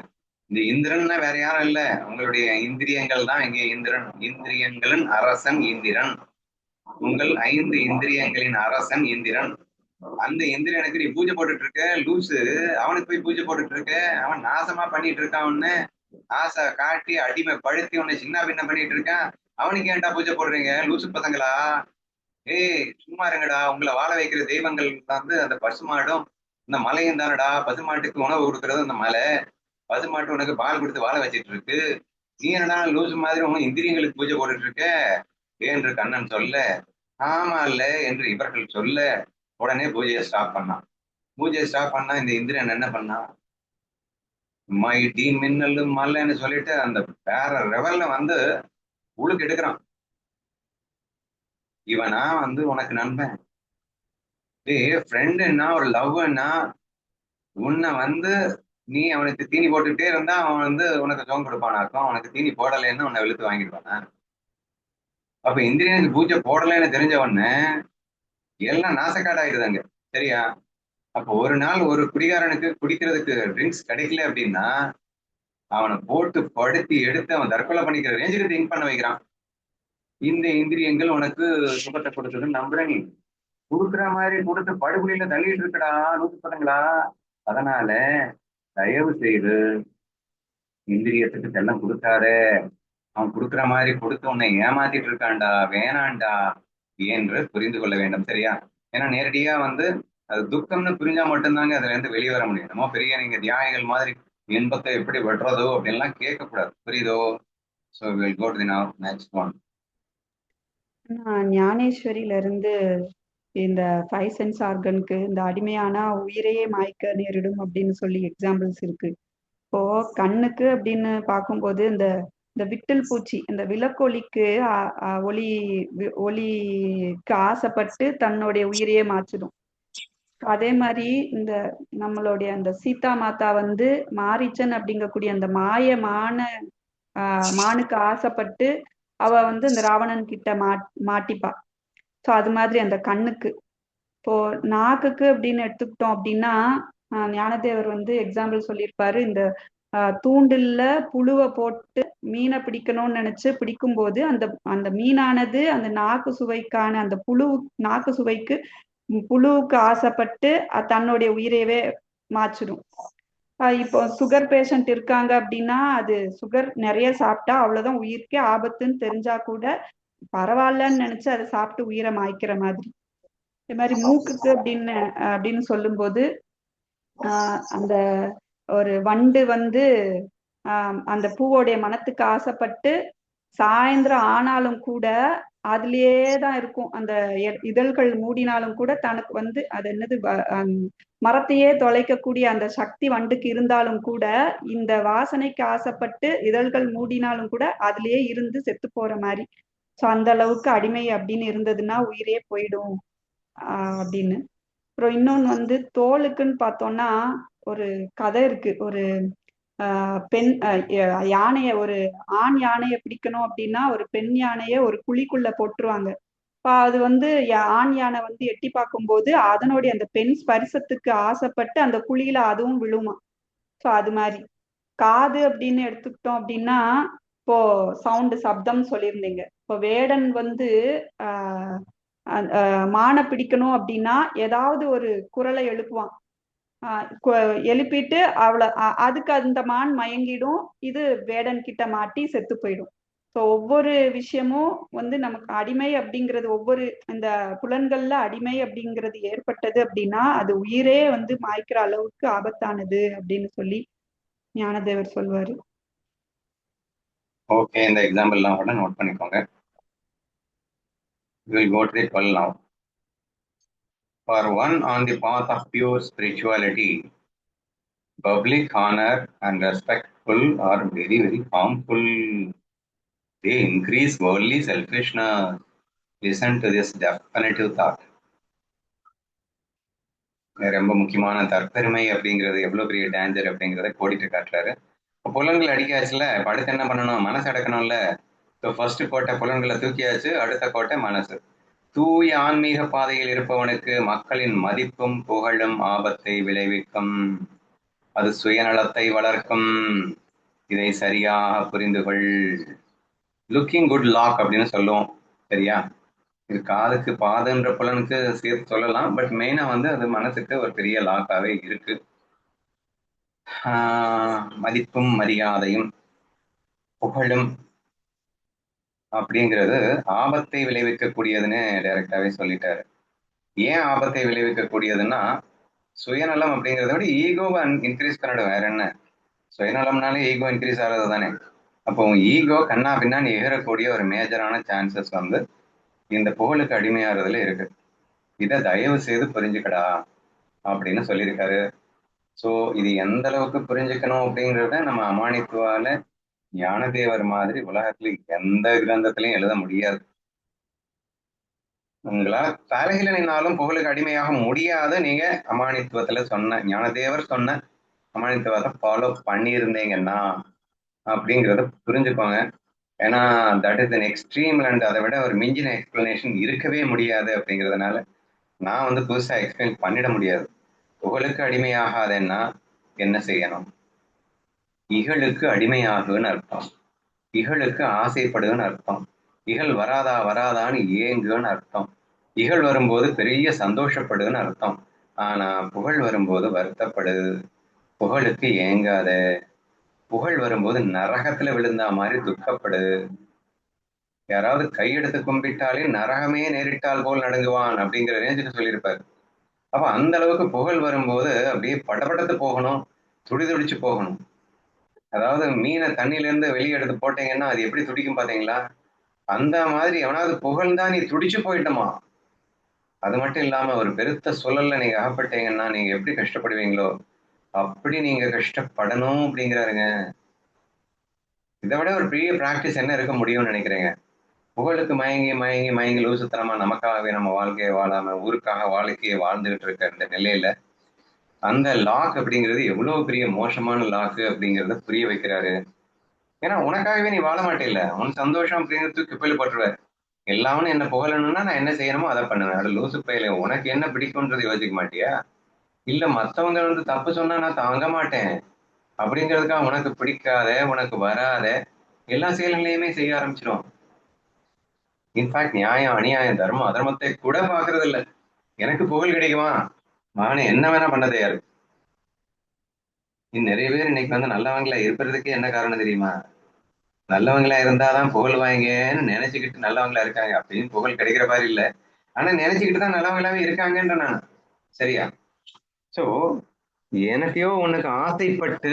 இந்த இந்திரன்னா வேற யாரும் இல்ல, உங்களுடைய இந்திரியங்கள் தான் இங்கே இந்திரன். இந்திரியங்களின் அரசன் இந்திரன். உங்கள் 5 இந்திரியங்களின் அரசன் இந்திரன். அந்த இந்திரனுக்கு நீ பூஜை போட்டுட்டு இருக்க லூசு, அவனுக்கு போய் பூஜை போட்டுட்டு இருக்க, அவன் நாசமா பண்ணிட்டு இருக்கான் உன்னை, ஆசை காட்டி அடிமை படுத்தி உன்னை சின்ன பின்ன பண்ணிட்டு இருக்கான். அவனுக்கு ஏன்டா பூஜை போடுறீங்க லூசு பசங்களா? ஏய் சும்மா இருங்கடா, உங்களை வாழ வைக்கிற தெய்வங்கள் வந்து அந்த பசுமாடும் இந்த மலையும் தானடா. பசுமாட்டுக்கு உணவு கொடுக்கறது அந்த மலை, பசுமாட்டு உனக்கு பால் கொடுத்து வாழ வச்சிட்டு இருக்கு. நீ என்னடா லூசு மாதிரி உங்க இந்திரியங்களுக்கு பூஜை போட்டுட்டு இருக்க என்று கண்ணன் சொல்ல, ஆமா இல்ல என்று இவர்கள் சொல்ல, உடனே பூஜையை ஸ்டாப் பண்ணான். பூஜையை ஸ்டாப் பண்ணா இந்த இந்திரன் என்ன பண்ணான்? மைட்டி மின்னலு மல்லைன்னு சொல்லிட்டு அந்த வேற லெவல்ல வந்து உழுக்கு எடுக்கிறான். இவனா வந்து உனக்கு நண்பன்? ஃப்ரெண்டுன்னா ஒரு லவ்னா உன்னை வந்து நீ அவனுக்கு தீனி போட்டுக்கிட்டே இருந்தா அவன் வந்து உனக்கு சோகம் கொடுப்பானாக்கும், அவனுக்கு தீனி போடலைன்னு உன்னை வெளுத்து வாங்கிடுவானா? அப்ப இந்திரியனுக்கு பூஜை போடலைன்னு தெரிஞ்ச உடனே எல்லாம் நாசக்காடாயிருதாங்க. சரியா? அப்போ ஒரு நாள் ஒரு குடிகாரனுக்கு குடிக்கிறதுக்கு ட்ரிங்க்ஸ் கிடைக்கல அப்படின்னா அவனை போட்டு படுத்தி எடுத்து அவன் தற்கொலை பண்ணிக்கிற ரேஞ்சுக்கு திங்க் பண்ண வைக்கிறான். இந்த இந்திரியங்கள் உனக்கு சுகத்தை கொடுத்ததுன்னு நம்புற நீ, கொடுக்குற மாதிரி கொடுத்து படுகொலியில தள்ளிட்டு இருக்கடா நூத்து பதங்களா. அதனால தயவு செய்து இந்திரியத்துக்கு செல்லம் கொடுக்காத. அவன் கொடுக்குற மாதிரி கொடுத்து உன்னை ஏமாத்திட்டு இருக்கான்டா, வேணாண்டா என்று புரிந்து கொள்ள வேண்டும். சரியா? ஏன்னா நேரடியா வந்து அது துக்கம்னு புரிஞ்சா மட்டும்தாங்க அதுல இருந்து வெளியே வர முடியும். நம்ம பெரிய நீங்க தியாகிகள் மாதிரி இன்பத்தை எப்படி வெட்டுறதோ அப்படின்லாம் கேட்கக்கூடாது. புரியுதோ? So will go to the next one. நான் ஞானேஸ்வரியில இருந்து இந்த 5 சென்ஸ் ஆர்கனுக்கு இந்த அடிமையானா உயிரையே மாய்க்க நேரிடும் அப்படின்னு சொல்லி எக்ஸாம்பிள்ஸ் இருக்கு. இப்போ கண்ணுக்கு அப்படின்னு பார்க்கும்போது இந்த இந்த விட்டில் பூச்சி இந்த விளக்கொலிக்கு ஒளிக்கு ஆசைப்பட்டு தன்னுடைய உயிரையே மாச்சிடும். அதே மாதிரி இந்த நம்மளுடைய அந்த சீதா மாதா வந்து மாரீச்சன் அப்படிங்கக்கூடிய அந்த மானுக்கு ஆசைப்பட்டு அவ வந்து இந்த ராவணன் கிட்ட மாட்டிப்பா. ஸோ அது மாதிரி அந்த கண்ணுக்கு. இப்போ நாக்குக்கு அப்படின்னு எடுத்துக்கிட்டோம் அப்படின்னா ஞானதேவர் வந்து எக்ஸாம்பிள் சொல்லியிருப்பாரு. இந்த தூண்டில்ல புழுவை போட்டு மீனை பிடிக்கணும்னு நினைச்சு பிடிக்கும்போது அந்த அந்த மீனானது அந்த நாக்கு சுவைக்கான அந்த நாக்கு சுவைக்கு புழுவுக்கு ஆசைப்பட்டு தன்னுடைய உயிரையவே மாச்சிடும். இப்போ சுகர் பேஷண்ட் இருக்காங்க அப்படின்னா அது சுகர் நிறைய சாப்பிட்டா அவ்வளவுதான், உயிருக்கே ஆபத்துன்னு தெரிஞ்சா கூட பரவாயில்லன்னு நினைச்சு அதை சாப்பிட்டு உயிரை மாய்க்கிற மாதிரி. இது மாதிரி மூக்குக்கு அப்படின்னு சொல்லும்போது அந்த ஒரு வண்டு வந்து அந்த பூவோடைய மனத்துக்கு ஆசைப்பட்டு சாயந்தரம் ஆனாலும் கூட அதுலயே தான் இருக்கும். அந்த இதழ்கள் மூடினாலும் கூட தனக்கு வந்து அது என்னது மரத்தையே தொலைக்கக்கூடிய அந்த சக்தி வண்டுக்கு இருந்தாலும் கூட இந்த வாசனைக்கு ஆசைப்பட்டு இதழ்கள் மூடினாலும் கூட அதுலயே இருந்து செத்து போற மாதிரி. ஸோ அந்த அளவுக்கு அடிமை அப்படின்னு இருந்ததுன்னா உயிரே போயிடும் அப்படின்னு. அப்புறம் இன்னொன்னு வந்து தோலுக்குன்னு பார்த்தோம்னா ஒரு கதை இருக்கு. ஒரு பெண் யானைய ஒரு ஆண் யானைய பிடிக்கணும் அப்படின்னா ஒரு பெண் யானைய ஒரு குழிக்குள்ள போட்டுருவாங்க. அது வந்து ஆண் யானை வந்து எட்டி பார்க்கும்போது அதனுடைய அந்த பெண் ஸ்பரிசத்துக்கு ஆசைப்பட்டு அந்த குழியில அதுவும் விழுமா. ஸோ அது மாதிரி காது அப்படின்னு எடுத்துக்கிட்டோம் அப்படின்னா இப்போ சவுண்டு சப்தம் சொல்லியிருந்தீங்க. இப்போ வேடன் வந்து மானை பிடிக்கணும் அப்படின்னா ஏதாவது ஒரு குரலை எழுப்புவான். எழுப்பிட்டு அவளை அதுக்கு அந்த மான் மயங்கிடும், இது வேடன் கிட்ட மாட்டி செத்து போயிடும். ஸோ ஒவ்வொரு விஷயமும் வந்து நமக்கு அடிமை அப்படிங்கிறது ஒவ்வொரு இந்த புலன்கள்ல அடிமை அப்படிங்கிறது ஏற்பட்டது அப்படின்னா அது உயிரே வந்து மாய்க்கிற அளவுக்கு ஆபத்தானது அப்படின்னு சொல்லி ஞானதேவர் சொல்வாரு. ஓகே, இந்த எக்ஸாம்பிள்லாம் கூட நோட் பண்ணிக்கோங்க. We will go to the 12 now. For one on the path of pure spirituality, public honor and respectful are very, very harmful. They increase worldly selfishness. Listen to this definitive thought. ரொம்ப முக்கியமான தற்பெருமை அப்படிங்கிறது எவ்வளவு பெரிய danger அப்படிங்கிறத கோடிட்டு காட்டுறாரு. புலன்கள் அடிக்காச்சுல, அடுத்து என்ன பண்ணணும்? மனசு அடக்கணும்ல. ஃபர்ஸ்ட் கோட்டை புலன்களை தூக்கியாச்சு, அடுத்த கோட்டை மனசு. தூய ஆன்மீக பாதையில் இருப்பவனுக்கு மக்களின் மதிப்பும் புகழும் ஆபத்தை விளைவிக்கும். அது சுயநலத்தை வளர்க்கும். இதை சரியாக புரிந்து கொள். லுக்கிங் குட் லாக் அப்படின்னு சொல்லுவோம், சரியா? இது காதுக்கு பாதுன்ற புலனுக்கு சேர்த்து சொல்லலாம், பட் மெயினா வந்து அது மனசுக்கு ஒரு பெரிய லாக்காவே இருக்கு. மதிப்பும் மரியாதையும் புகழும் அப்படிங்கிறது ஆபத்தை விளைவிக்கக்கூடியதுன்னு டைரக்டாவே சொல்லிட்டாரு. ஏன் ஆபத்தை விளைவிக்கக்கூடியதுன்னா, சுயநலம் அப்படிங்கிறத விட ஈகோவை இன்க்ரீஸ் பண்ணிடும். வேற என்ன? சுயநலம்னாலே ஈகோ இன்க்ரீஸ் ஆகிறது தானே. அப்போ ஈகோ கண்ணா பின்னான்னு எகரக்கூடிய ஒரு மேஜரான சான்சஸ் வந்து இந்த புகழுக்கு அடிமையாகிறதுல இருக்கு. இதை தயவு செய்து புரிஞ்சுக்கடா அப்படின்னு சொல்லியிருக்காரு. ஸோ இது எந்த அளவுக்கு புரிஞ்சுக்கணும் அப்படிங்கிறத நம்ம அமானித்துவால ஞானதேவர் மாதிரி உலகத்துல எந்த கிரந்தத்திலையும் எழுத முடியாது. உங்களால் தலையில நின்னாலும் புகழுக்கு அடிமையாக முடியாது. நீங்க அமானித்துவத்துல சொன்ன ஞானதேவர் சொன்ன அமானித்துவத்தை ஃபாலோ பண்ணியிருந்தீங்கன்னா அப்படிங்கிறத புரிஞ்சுக்கோங்க. ஏன்னா that is an extreme and அதை விட ஒரு மிஞ்சின எக்ஸ்பிளனேஷன் இருக்கவே முடியாது. அப்படிங்கிறதுனால நான் வந்து புதுசா எக்ஸ்பிளைன் பண்ணிட முடியாது. புகழுக்கு அடிமையாகாதேன்னா என்ன செய்யணும்? இகழுக்கு அடிமையாகுன்னு அர்த்தம். இகழுக்கு ஆசைப்படுன்னு அர்த்தம். இகழ் வராதா வராதான்னு ஏங்குன்னு அர்த்தம். இகழ் வரும்போது பெரிய சந்தோஷப்படுன்னு அர்த்தம். ஆனா புகழ் வரும்போது வருத்தப்படு. புகழுக்கு ஏங்காத. புகழ் வரும்போது நரகத்துல விழுந்தா மாதிரி துக்கப்படு. யாராவது கையெடுத்து கும்பிட்டாலே நரகமே நேரிட்டால் போல் நடுங்குவான் அப்படிங்கிற ரேஞ்சுக்கு சொல்லியிருப்பாரு. அப்ப அந்த அளவுக்கு புகழ் வரும்போது அப்படியே படபடத்து போகணும், துடிதுடிச்சு போகணும். அதாவது மீனை தண்ணியில இருந்து வெளியே எடுத்து போட்டீங்கன்னா அது எப்படி துடிக்கும் பாத்தீங்களா? அந்த மாதிரி எவனாவது புகழ்ந்தா நீ துடிச்சு போயிட்டோமா, அது மட்டும் இல்லாம ஒரு பெருத்த சூழல்ல நீங்க அகப்பட்டீங்கன்னா நீங்க எப்படி கஷ்டப்படுவீங்களோ அப்படி நீங்க கஷ்டப்படணும் அப்படிங்கிறாருங்க. இதை விட ஒரு பெரிய பிராக்டிஸ் என்ன இருக்க முடியும்னு நினைக்கிறேங்க. புகழுக்கு மயங்கி மயங்கி மயங்கி லூசுத்தனமா நமக்காகவே நம்ம வாழ்க்கையை வாழாம ஊருக்காக வாழ்க்கையை வாழ்ந்துகிட்டு இருக்க இந்த நிலையில அந்த லாக் அப்படிங்கிறது எவ்வளவு பெரிய மோசமான லாக்கு அப்படிங்கிறத புரிய வைக்கிறாரு. ஏன்னா உனக்காகவே நீ வாழ மாட்டேல்ல, உன் சந்தோஷம் அப்படிங்கிறது குப்பையில போட்டுருவாரு. எல்லாமே என்ன புகழணும்னா நான் என்ன செய்யணுமோ அதை பண்ணுவேன். அது லூசு பையில உனக்கு என்ன பிடிக்கும்ன்றது யோசிக்க மாட்டியா? இல்ல மத்தவங்க வந்து தப்பு சொன்னா நான் தாங்க மாட்டேன் அப்படிங்கிறதுக்காக உனக்கு பிடிக்காத உனக்கு வராத எல்லா செயல்களையுமே செய்ய ஆரம்பிச்சிடும். இன்ஃபேக்ட் நியாயம் அநியாயம் தர்மம் அதர்மத்தை கூட பாக்குறது இல்ல. எனக்கு புகழ் கிடைக்குமா நானே என்ன வேணா பண்ண தயாரு. நிறைய பேர் இன்னைக்கு வந்து நல்லவங்களா இருப்பதுக்கே என்ன காரணம் தெரியுமா? நல்லவங்களா இருந்தாதான் புகழ் வாங்கன்னு நினைச்சுக்கிட்டு நல்லவங்களா இருக்காங்க. அப்படின்னு புகழ் கிடைக்கிற மாதிரி இல்ல, ஆனா நினைச்சுக்கிட்டு தான் நல்லவங்களாவே இருக்காங்கன்ற நான். சரியா? சோ எனக்கையோ உனக்கு ஆசைப்பட்டு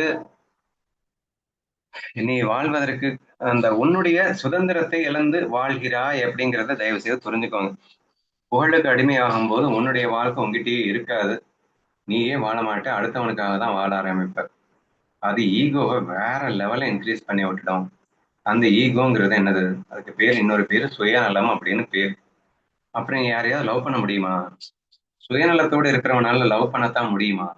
நீ வாழ்வதற்கு அந்த உன்னுடைய சுதந்திரத்தை இழந்து வாழ்கிறாய் அப்படிங்கிறத தயவு செய்து புரிஞ்சுக்கோங்க. புகழுக்கு அடிமையாகும் போது உன்னுடைய வாழ்க்கை உங்ககிட்டயே இருக்காது. நீயே வாழ மாட்ட, அடுத்தவனுக்காக தான் வாழ ஆரம்பிப்ப. அது ஈகோவை வேற லெவல்ல இன்க்ரீஸ் பண்ணி விட்டுடும். அந்த ஈகோங்கிறது என்னது? அதுக்கு பேர் இன்னொரு பேரு சுயநலம் அப்படின்னு பேர். அப்புறம் யாரையாவது லவ் பண்ண முடியுமா? சுயநலத்தோடு இருக்கிறவனால லவ் பண்ணத்தான் முடியுமா?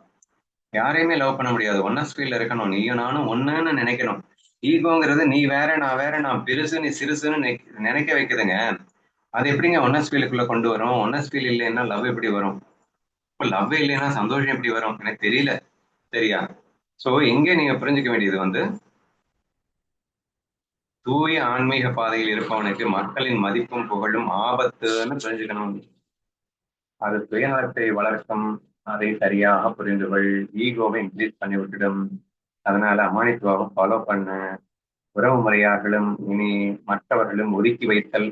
யாரையுமே லவ் பண்ண முடியாது. ஒன்னஸ் ஃபீல்ல இருக்கணும். நீயும் நானும் ஒண்ணுன்னு நினைக்கணும். ஈகோங்கிறது நீ வேற நான் வேற நான் பெருசு நீ சிறுசுன்னு நினைக்க வைக்குதுங்க. அது எப்படிங்க ஒன்னஸ் ஃபீலுக்குள்ள கொண்டு வரும்? ஒன்னஸ் ஃபீல் இல்லைன்னா லவ் எப்படி வரும்? இப்போ லவ் இல்லைன்னா சந்தோஷம் எப்படி வரும்? எனக்கு தெரியல. சரியா? சோ இங்க நீங்க புரிஞ்சுக்க வேண்டியது வந்து தூய ஆன்மீக பாதையில் இருப்பவனுக்கு மக்களின் மதிப்பும் புகழும் ஆபத்துன்னு புரிஞ்சுக்கணும். அது சுயநலத்தை வளர்க்கும். அதை சரியாக புரிந்து கொள். ஈகோவை இன்க்ரீஸ் பண்ணி விட்டுடும். அதனால அமானித்துவம் ஃபாலோ பண்ண உறவு முறையார்களும் இனி மற்றவர்களும் ஒதுக்கி வைத்தல்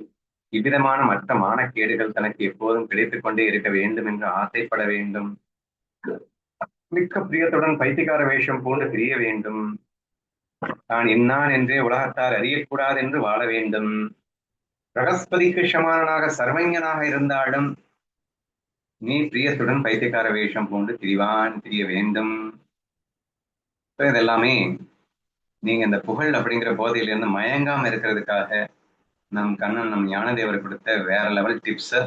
இவ்விதமான மற்ற மானக்கேடுகள் தனக்கு எப்போதும் கிடைத்துக் கொண்டே இருக்க வேண்டும் என்று ஆசைப்பட வேண்டும். மிக்க பிரியத்துடன் பைத்தியக்கார வேஷம் போன்று தெரிய வேண்டும். தான் இன்னான் என்றே உலகத்தார் அறியக்கூடாது என்று வாழ வேண்டும். பிரகஸ்பதிக்கு சமானனாக சர்வஞனாக இருந்தாலும் நீ பிரியத்துடன் பைத்தியக்கார வேஷம் போன்று தெரிய வேண்டும். இதெல்லாமே நீங்க இந்த புகழ் அப்படிங்கிற போதையிலிருந்து மயங்காம இருக்கிறதுக்காக நம் கண்ணன் நம் ஞானதேவர் கொடுத்த வேற லெவல் டிப்ஸ்.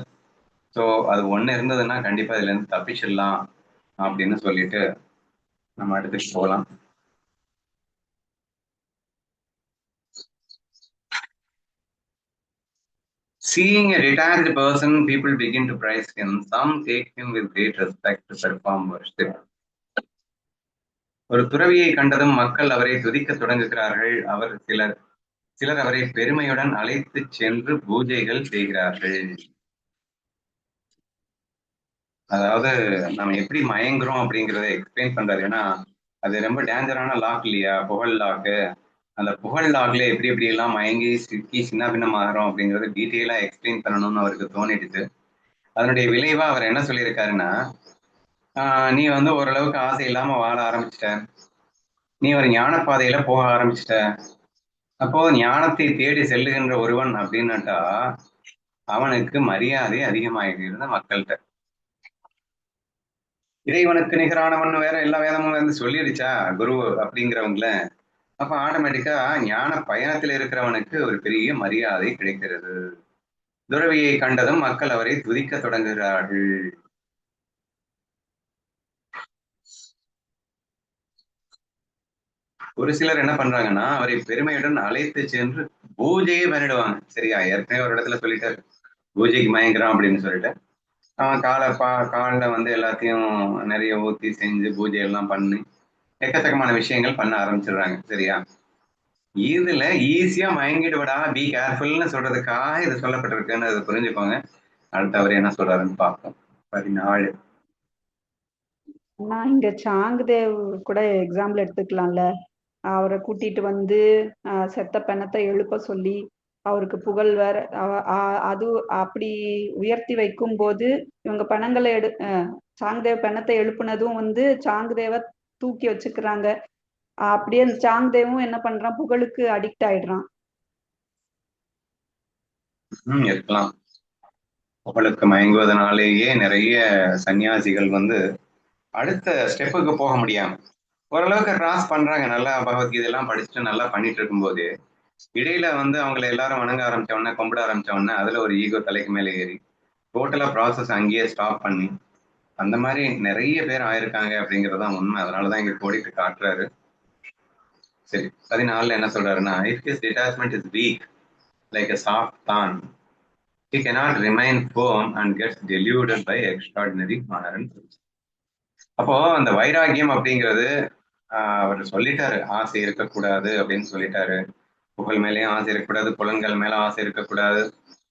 ஸோ அது ஒண்ணு இருந்ததுன்னா கண்டிப்பா இதுல இருந்து தப்பிச்சிடலாம் அப்படின்னு சொல்லிட்டு நம்ம அடுத்துட்டு போகலாம். Seeing a retired person, people begin to praise him. Some take him with great respect to perform worship. ஒரு துறவியை கண்டதும் மக்கள் அவரை துதிக்க தொடங்குகிறார்கள். சிலர் அவரை பெருமையுடன் அழைத்து சென்று பூஜைகள் செய்கிறார்கள். அதாவது நம்ம எப்படி மயங்குறோம் அப்படிங்கிறத எக்ஸ்பிளைன் பண்றாரு. ஏன்னா அது ரொம்ப டேஞ்சரான லாக் இல்லையா, புகழ் லாக்கு. அந்த புகழ் லாக்ல எப்படி எப்படி எல்லாம் மயங்கி சிக்கி சின்ன பின்னம் ஆகிறோம் அப்படிங்கறத டீட்டெயிலா எக்ஸ்பிளைன் பண்ணணும்னு அவருக்கு தோணிடுச்சு. அதனுடைய விளைவா அவர் என்ன சொல்லியிருக்காருன்னா, நீ வந்து ஓரளவுக்கு ஆசை இல்லாம வாழ ஆரம்பிச்சிட்ட, நீ ஒரு ஞான பாதையில போக ஆரம்பிச்சிட்ட. அப்போ ஞானத்தை தேடி செல்லுகின்ற ஒருவன் அப்படின்னாட்டா அவனுக்கு மரியாதை அதிகமாகிறது மக்கள்கிட்ட. இறைவனுக்கு நிகரானவன் வேற எல்லா வேதமும் வந்து சொல்லிடுச்சா குரு அப்படிங்கிறவங்கள, அப்ப ஆட்டோமேட்டிக்கா ஞான பயணத்தில் இருக்கிறவனுக்கு ஒரு பெரிய மரியாதை கிடைக்கிறது. துறவியை கண்டதும் மக்கள் அவரை துதிக்க தொடங்குகிறார்கள். ஒரு சிலர் என்ன பண்றாங்கன்னா அவரை பெருமையுடன் அழைத்து சென்று பூஜையே பண்ணிடுவாங்க. சரியா? ஏற்கனவே ஒரு இடத்துல சொல்லிட்டாரு பூஜைக்கு மயங்குறான் அப்படின்னு சொல்லிட்டு. அவன் காலில் வந்து எல்லாத்தையும் நிறைய ஊத்தி செஞ்சு பூஜை எல்லாம் பண்ணி எக்கச்சக்கமான விஷயங்கள் பண்ண ஆரம்பிச்சிடுறாங்க. சரியா? இதுல ஈஸியா மயங்கிடுவடா, பி கேர்ஃபுல்னு சொல்றதுக்காக இது சொல்லப்பட்டிருக்குன்னு அதை புரிஞ்சுக்கோங்க. அடுத்து அவர் என்ன சொல்றாருன்னு பார்ப்போம். 14. நான் இங்க சாங்குதேவ் கூட எக்ஸாம்பிள் எடுத்துக்கலாம்ல. அவரை கூட்டிட்டு வந்து செத்த பிணத்தை எழுப்ப சொல்லி அவருக்கு புகழ் வேற அது அப்படி உயர்த்தி வைக்கும் போது இவங்க பணங்களை சாங்குதேவ் பிணத்தை எழுப்புனதும் வந்து சாங்குதேவ தூக்கி வச்சுக்கிறாங்க. அப்படியே அந்த சாங்குதேவும் என்ன பண்றான், புகழுக்கு அடிக்ட் ஆயிடுறான். இருக்கலாம். புகழுக்கு மயங்குவதனாலேயே நிறைய சன்னியாசிகள் வந்து அடுத்த ஸ்டெப்புக்கு போக முடியாம ஓரளவுக்கு கிராஸ் பண்றாங்க. நல்லா பகவத்கீதை எல்லாம் படிச்சுட்டு நல்லா பண்ணிட்டு இருக்கும்போது இடையில வந்து அவங்களை எல்லாரும் வணங்க ஆரம்பிச்ச உடனே, கும்பிட ஆரம்பிச்ச உடனே அதுல ஒரு ஈகோ தலைக்கு மேல ஏறி டோட்டலா ப்ராசஸ் அங்கேயே ஸ்டாப் பண்ணி அந்த மாதிரி நிறைய பேர் ஆயிருக்காங்க அப்படிங்கறதுதான் உண்மை. அதனாலதான் இங்க கோடிட்டு காட்டுறாரு. சரி, 14 என்ன சொல்றாருன்னா, if his detachment is weak like a soft thorn, he cannot remain firm and gets deluded by extraordinary honor and praise. அப்போ அந்த வைராகியம் அப்படிங்கிறது அவர் சொல்லிட்டாரு, ஆசை இருக்கக்கூடாது அப்படின்னு சொல்லிட்டாரு. புகழ் மேலேயும் ஆசை இருக்கக்கூடாது, புலன்கள் மேல ஆசை இருக்கக்கூடாது,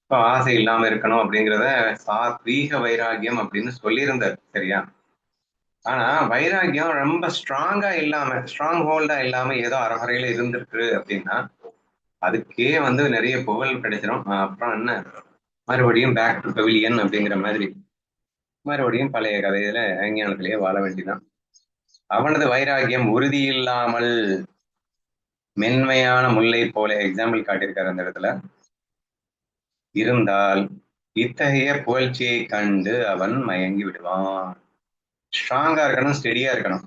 இப்போ ஆசை இல்லாம இருக்கணும் அப்படிங்கிறத சாத்வீக வைராகியம் அப்படின்னு சொல்லியிருந்தார். சரியா? ஆனா வைராகியம் ரொம்ப ஸ்ட்ராங்கா இல்லாம, ஸ்ட்ராங் ஹோல்டா இல்லாம ஏதோ அறகுறையில இருந்திருக்கு அப்படின்னா அதுக்கே வந்து நிறைய புகழ் கிடைச்சிடும். அப்புறம் என்ன, மறுபடியும் பேக் டு பெவிலியன் அப்படிங்கிற மாதிரி மறுபடியும் பழைய கதையில அஞ்ஞானத்திலேயே வாழ வேண்டிதான். அவனது வைராகியம் உறுதி இல்லாமல் மென்மையான முல்லை போல எக்ஸாம்பிள் காட்டியிருக்காரு அந்த இடத்துல இருந்தால் இத்தகைய புகழ்ச்சியை கண்டு அவன் மயங்கி விடுவான். ஸ்ட்ராங்கா இருக்கணும், ஸ்டெடியா இருக்கணும்.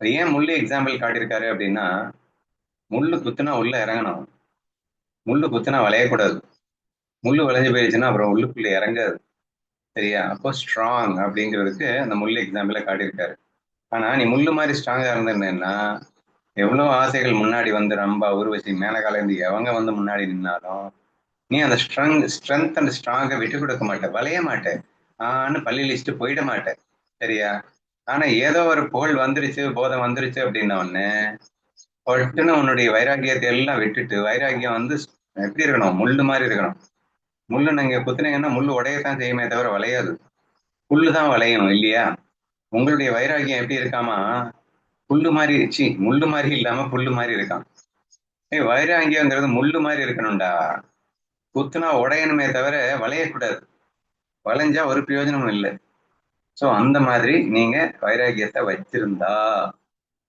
அது ஏன் முள்ளு எக்ஸாம்பிள் காட்டியிருக்காரு அப்படின்னா, முள்ளு குத்துனா உள்ள இறங்கணும், முள்ளு குத்துனா வளையக்கூடாது. முள்ளு வளைஞ்சு போயிடுச்சுன்னா அப்புறம் உள்ளுக்குள்ள இறங்காது. சரியா? அப்போ ஸ்ட்ராங் அப்படிங்கிறதுக்கு அந்த முள்ளு எக்ஸாம்பிள காட்டியிருக்காரு. ஆனா நீ முள்ளு மாதிரி ஸ்ட்ராங்கா இருந்திருந்தேன்னா எவ்வளவு ஆசைகள் முன்னாடி வந்து ரொம்ப உருவச்சி மேலகால இருந்து எவங்க வந்து முன்னாடி நின்னாலும் நீ அந்த ஸ்ட்ரென்த் அண்ட் ஸ்ட்ராங்கை விட்டு கொடுக்க மாட்ட, வளைய மாட்ட, பள்ளியில் இஷ்டு போயிட மாட்டேன். சரியா? ஆனா ஏதோ ஒரு புகழ் வந்துருச்சு, போதம் வந்துருச்சு அப்படின்ன உடனே பட்டுன்னு உன்னுடைய வைராக்கியத்தை எல்லாம் விட்டுட்டு, வைராக்கியம் வந்து எப்படி இருக்கணும், முள்ளு மாதிரி இருக்கணும். முள்ளு நீங்க குத்துனீங்கன்னா முள்ளு உடையத்தான் செய்யுமே தவிர வளையாது, புல்லுதான் வளையும் இல்லையா? உங்களுடைய வைராக்கியம் எப்படி இருக்காமா, புல்லு மாதிரி முள்ளு மாதிரி இல்லாம புல்லு மாதிரி இருக்கான். வைராங்கியங்கிறது முள்ளு மாதிரி இருக்கணும்டா, குத்துனா உடையணுமே தவிர வளையக்கூடாது, வளைஞ்சா ஒரு பிரயோஜனமும் இல்லை. சோ அந்த மாதிரி நீங்க வைராகியத்தை வச்சிருந்தா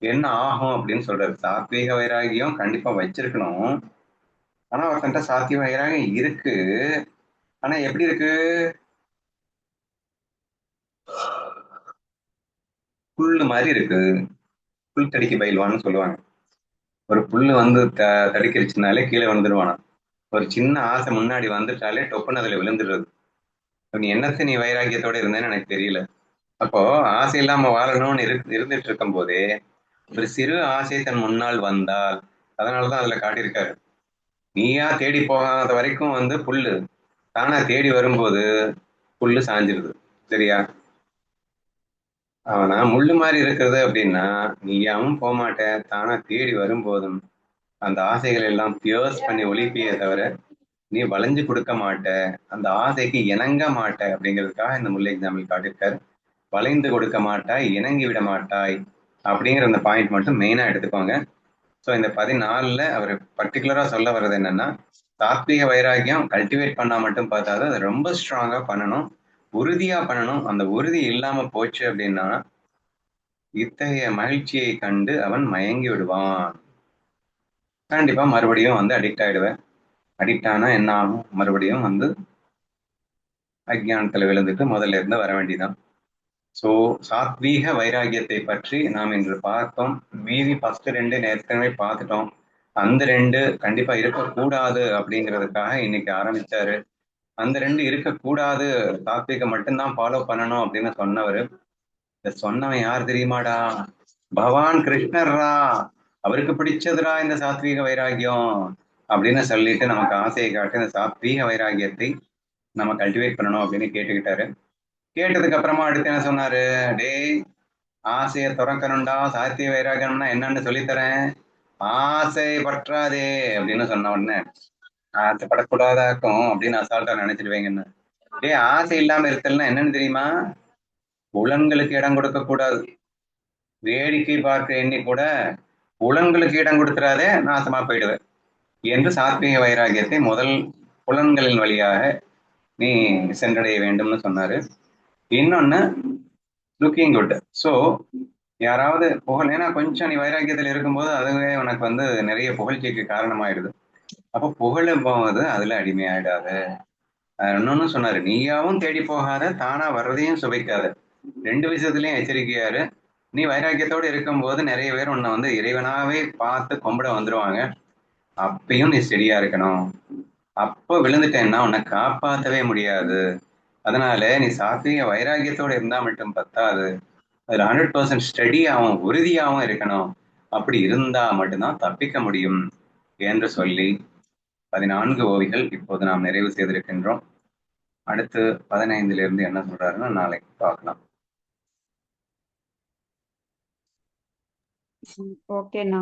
என்ன ஆகும் அப்படின்னு சொல்றாரு. சாத்வீக வைராகியம் கண்டிப்பா வச்சிருக்கணும். ஆனா ஒருத்தன்ட்ட சாத்வீக வைராகியம் இருக்கு, ஆனா எப்படி இருக்கு, புல்லு மாதிரி இருக்கு. புல் தடிக்கு பயில்வான்னு சொல்லுவாங்க. ஒரு புல்லு வந்து தடிக்கிருச்சுனாலே கீழே விழுந்துருவானா. ஒரு சின்ன ஆசை முன்னாடி வந்துட்டாலே டொப்புன்னு அதுல விழுந்துடுறது. நீ என்னத்தை நீ வைராகியத்தோட இருந்தேன்னு எனக்கு தெரியல. அப்போ ஆசை இல்லாம வாழணும்னு இருந்துட்டு இருக்கும் போதே ஒரு சிறு ஆசை தன் முன்னால் வந்தால், அதனாலதான் அதுல காட்டியிருக்காரு, நீயா தேடி போகாத வரைக்கும் வந்து புல்லு தானா தேடி வரும்போது புல்லு சாஞ்சிருது. சரியா? அவனா முள்ளு மாதிரி இருக்கிறது அப்படின்னா நீயாவும் போகமாட்ட, தானா தேடி வரும்போதும் அந்த ஆசைகள் எல்லாம் பியர்ஸ் பண்ணி ஒழிப்பியே தவிர நீ வளைஞ்சு கொடுக்க மாட்ட, அந்த ஆசைக்கு இணங்க மாட்ட அப்படிங்கிறதுக்காக இந்த முல்லை எக்ஸாம்பிள் காட்டியிருக்காரு. வளைந்து கொடுக்க மாட்டாய், இணங்கி விட மாட்டாய் அப்படிங்கிற அந்த பாயிண்ட் மட்டும் மெயினா எடுத்துக்கோங்க. ஸோ இந்த 14ல அவர் பர்டிகுலரா சொல்ல வர்றது என்னன்னா, சாத்வீக வைராக்கியம் கல்டிவேட் பண்ணா மட்டும் பார்த்தாது, அதை ரொம்ப ஸ்ட்ராங்கா பண்ணணும், உறுதியா பண்ணணும். அந்த உறுதி இல்லாம போச்சு அப்படின்னா இத்தகைய மகிழ்ச்சியை கண்டு அவன் மயங்கி விடுவான். கண்டிப்பா மறுபடியும் வந்து அடிக்ட் ஆயிடுவேன். அடிக்ட் ஆனா என்ன ஆகும், மறுபடியும் வந்து அஜ்ஞானத்துல விழுந்துட்டு முதல்ல இருந்து வர வேண்டிதான். சோ சாத்வீக வைராகியத்தை பற்றி நாம் இன்று பார்த்தோம். மீதி ஃபர்ஸ்ட் 2 ஏற்கனவே பார்த்துட்டோம். அந்த 2 கண்டிப்பா இருக்கக்கூடாது அப்படிங்கிறதுக்காக இன்னைக்கு ஆரம்பிச்சாரு. அந்த 2 இருக்கக்கூடாது, சாத்வீகம் மட்டும்தான் ஃபாலோ பண்ணணும் அப்படின்னு சொன்னவர். இத சொன்னவன் யார் தெரியுமாடா? பகவான் கிருஷ்ணர்ரா. அவருக்கு பிடிச்சதுடா இந்த சாத்வீக வைராகியம் அப்படின்னு சொல்லிட்டு நமக்கு ஆசையை காட்டி இந்த சாத்வீக வைராகியத்தை நம்ம கல்டிவேட் பண்ணணும் அப்படின்னு கேட்டுக்கிட்டாரு. கேட்டதுக்கு அப்புறமா அடுத்து என்ன சொன்னாரு, டேய் ஆசையை துறக்கணும்டா, சாத்வீக வைராகியம்னா என்னன்னு சொல்லித்தரேன், ஆசை பற்றாதே அப்படின்னு சொன்ன உடனே ஆசைப்படக்கூடாதாக்கும் அப்படின்னு அசால்ட்டா நினைச்சிடுவேங்கன்னு. டேய் ஆசை இல்லாம இருக்கலன்னா என்னன்னு தெரியுமா, புலன்களுக்கு இடம் கொடுக்க கூடாது. வேடிக்கை பார்க்க எண்ணி கூட புலன்களுக்கு இடம் கொடுத்துறாதே, நாசமா போயிடுவேன் என்று சாத்வீக வைராகியத்தை முதல் புலன்களின் வழியாக நீ சென்றடைய வேண்டும்னு சொன்னாரு. இன்னொன்னு லுக்கிங் குட். ஸோ யாராவது புகழ், ஏன்னா கொஞ்சம் நீ வைராக்கியத்தில் இருக்கும்போது அதுவே உனக்கு வந்து நிறைய புகழ்ச்சிக்கு காரணமாயிடுது. அப்போ புகழும் போது அதுல அடிமையாயிடாது. இன்னொன்னு சொன்னாரு, நீயாவும் தேடி போகாத, தானா வர்றதையும் சுவைக்காத. 2 விஷயத்துலயும் எச்சரிக்கையாரு. நீ வைராக்கியத்தோடு இருக்கும்போது நிறைய பேர் உன்னை வந்து இறைவனாவே பார்த்து கும்பிட வந்துருவாங்க. அப்பயும் நீ ஸ்டெடியா இருக்கணும். அப்போ விழுந்துட்டேன்னா உன்னை காப்பாற்றவே முடியாது. அதனால நீ சாத்வீக வைராக்கியத்தோடு இருந்தா மட்டும் பத்தாது, அதுல 100% ஸ்டெடியாகவும் உறுதியாகவும் இருக்கணும். அப்படி இருந்தா மட்டும்தான் தப்பிக்க முடியும் என்று சொல்லி 14 ஓவிகள் இப்போது நாம் நிறைவு செய்திருக்கின்றோம். அடுத்து 15 என்ன சொல்றாருன்னா நாளைக்கு பார்க்கலாம். ஓகேண்ணா.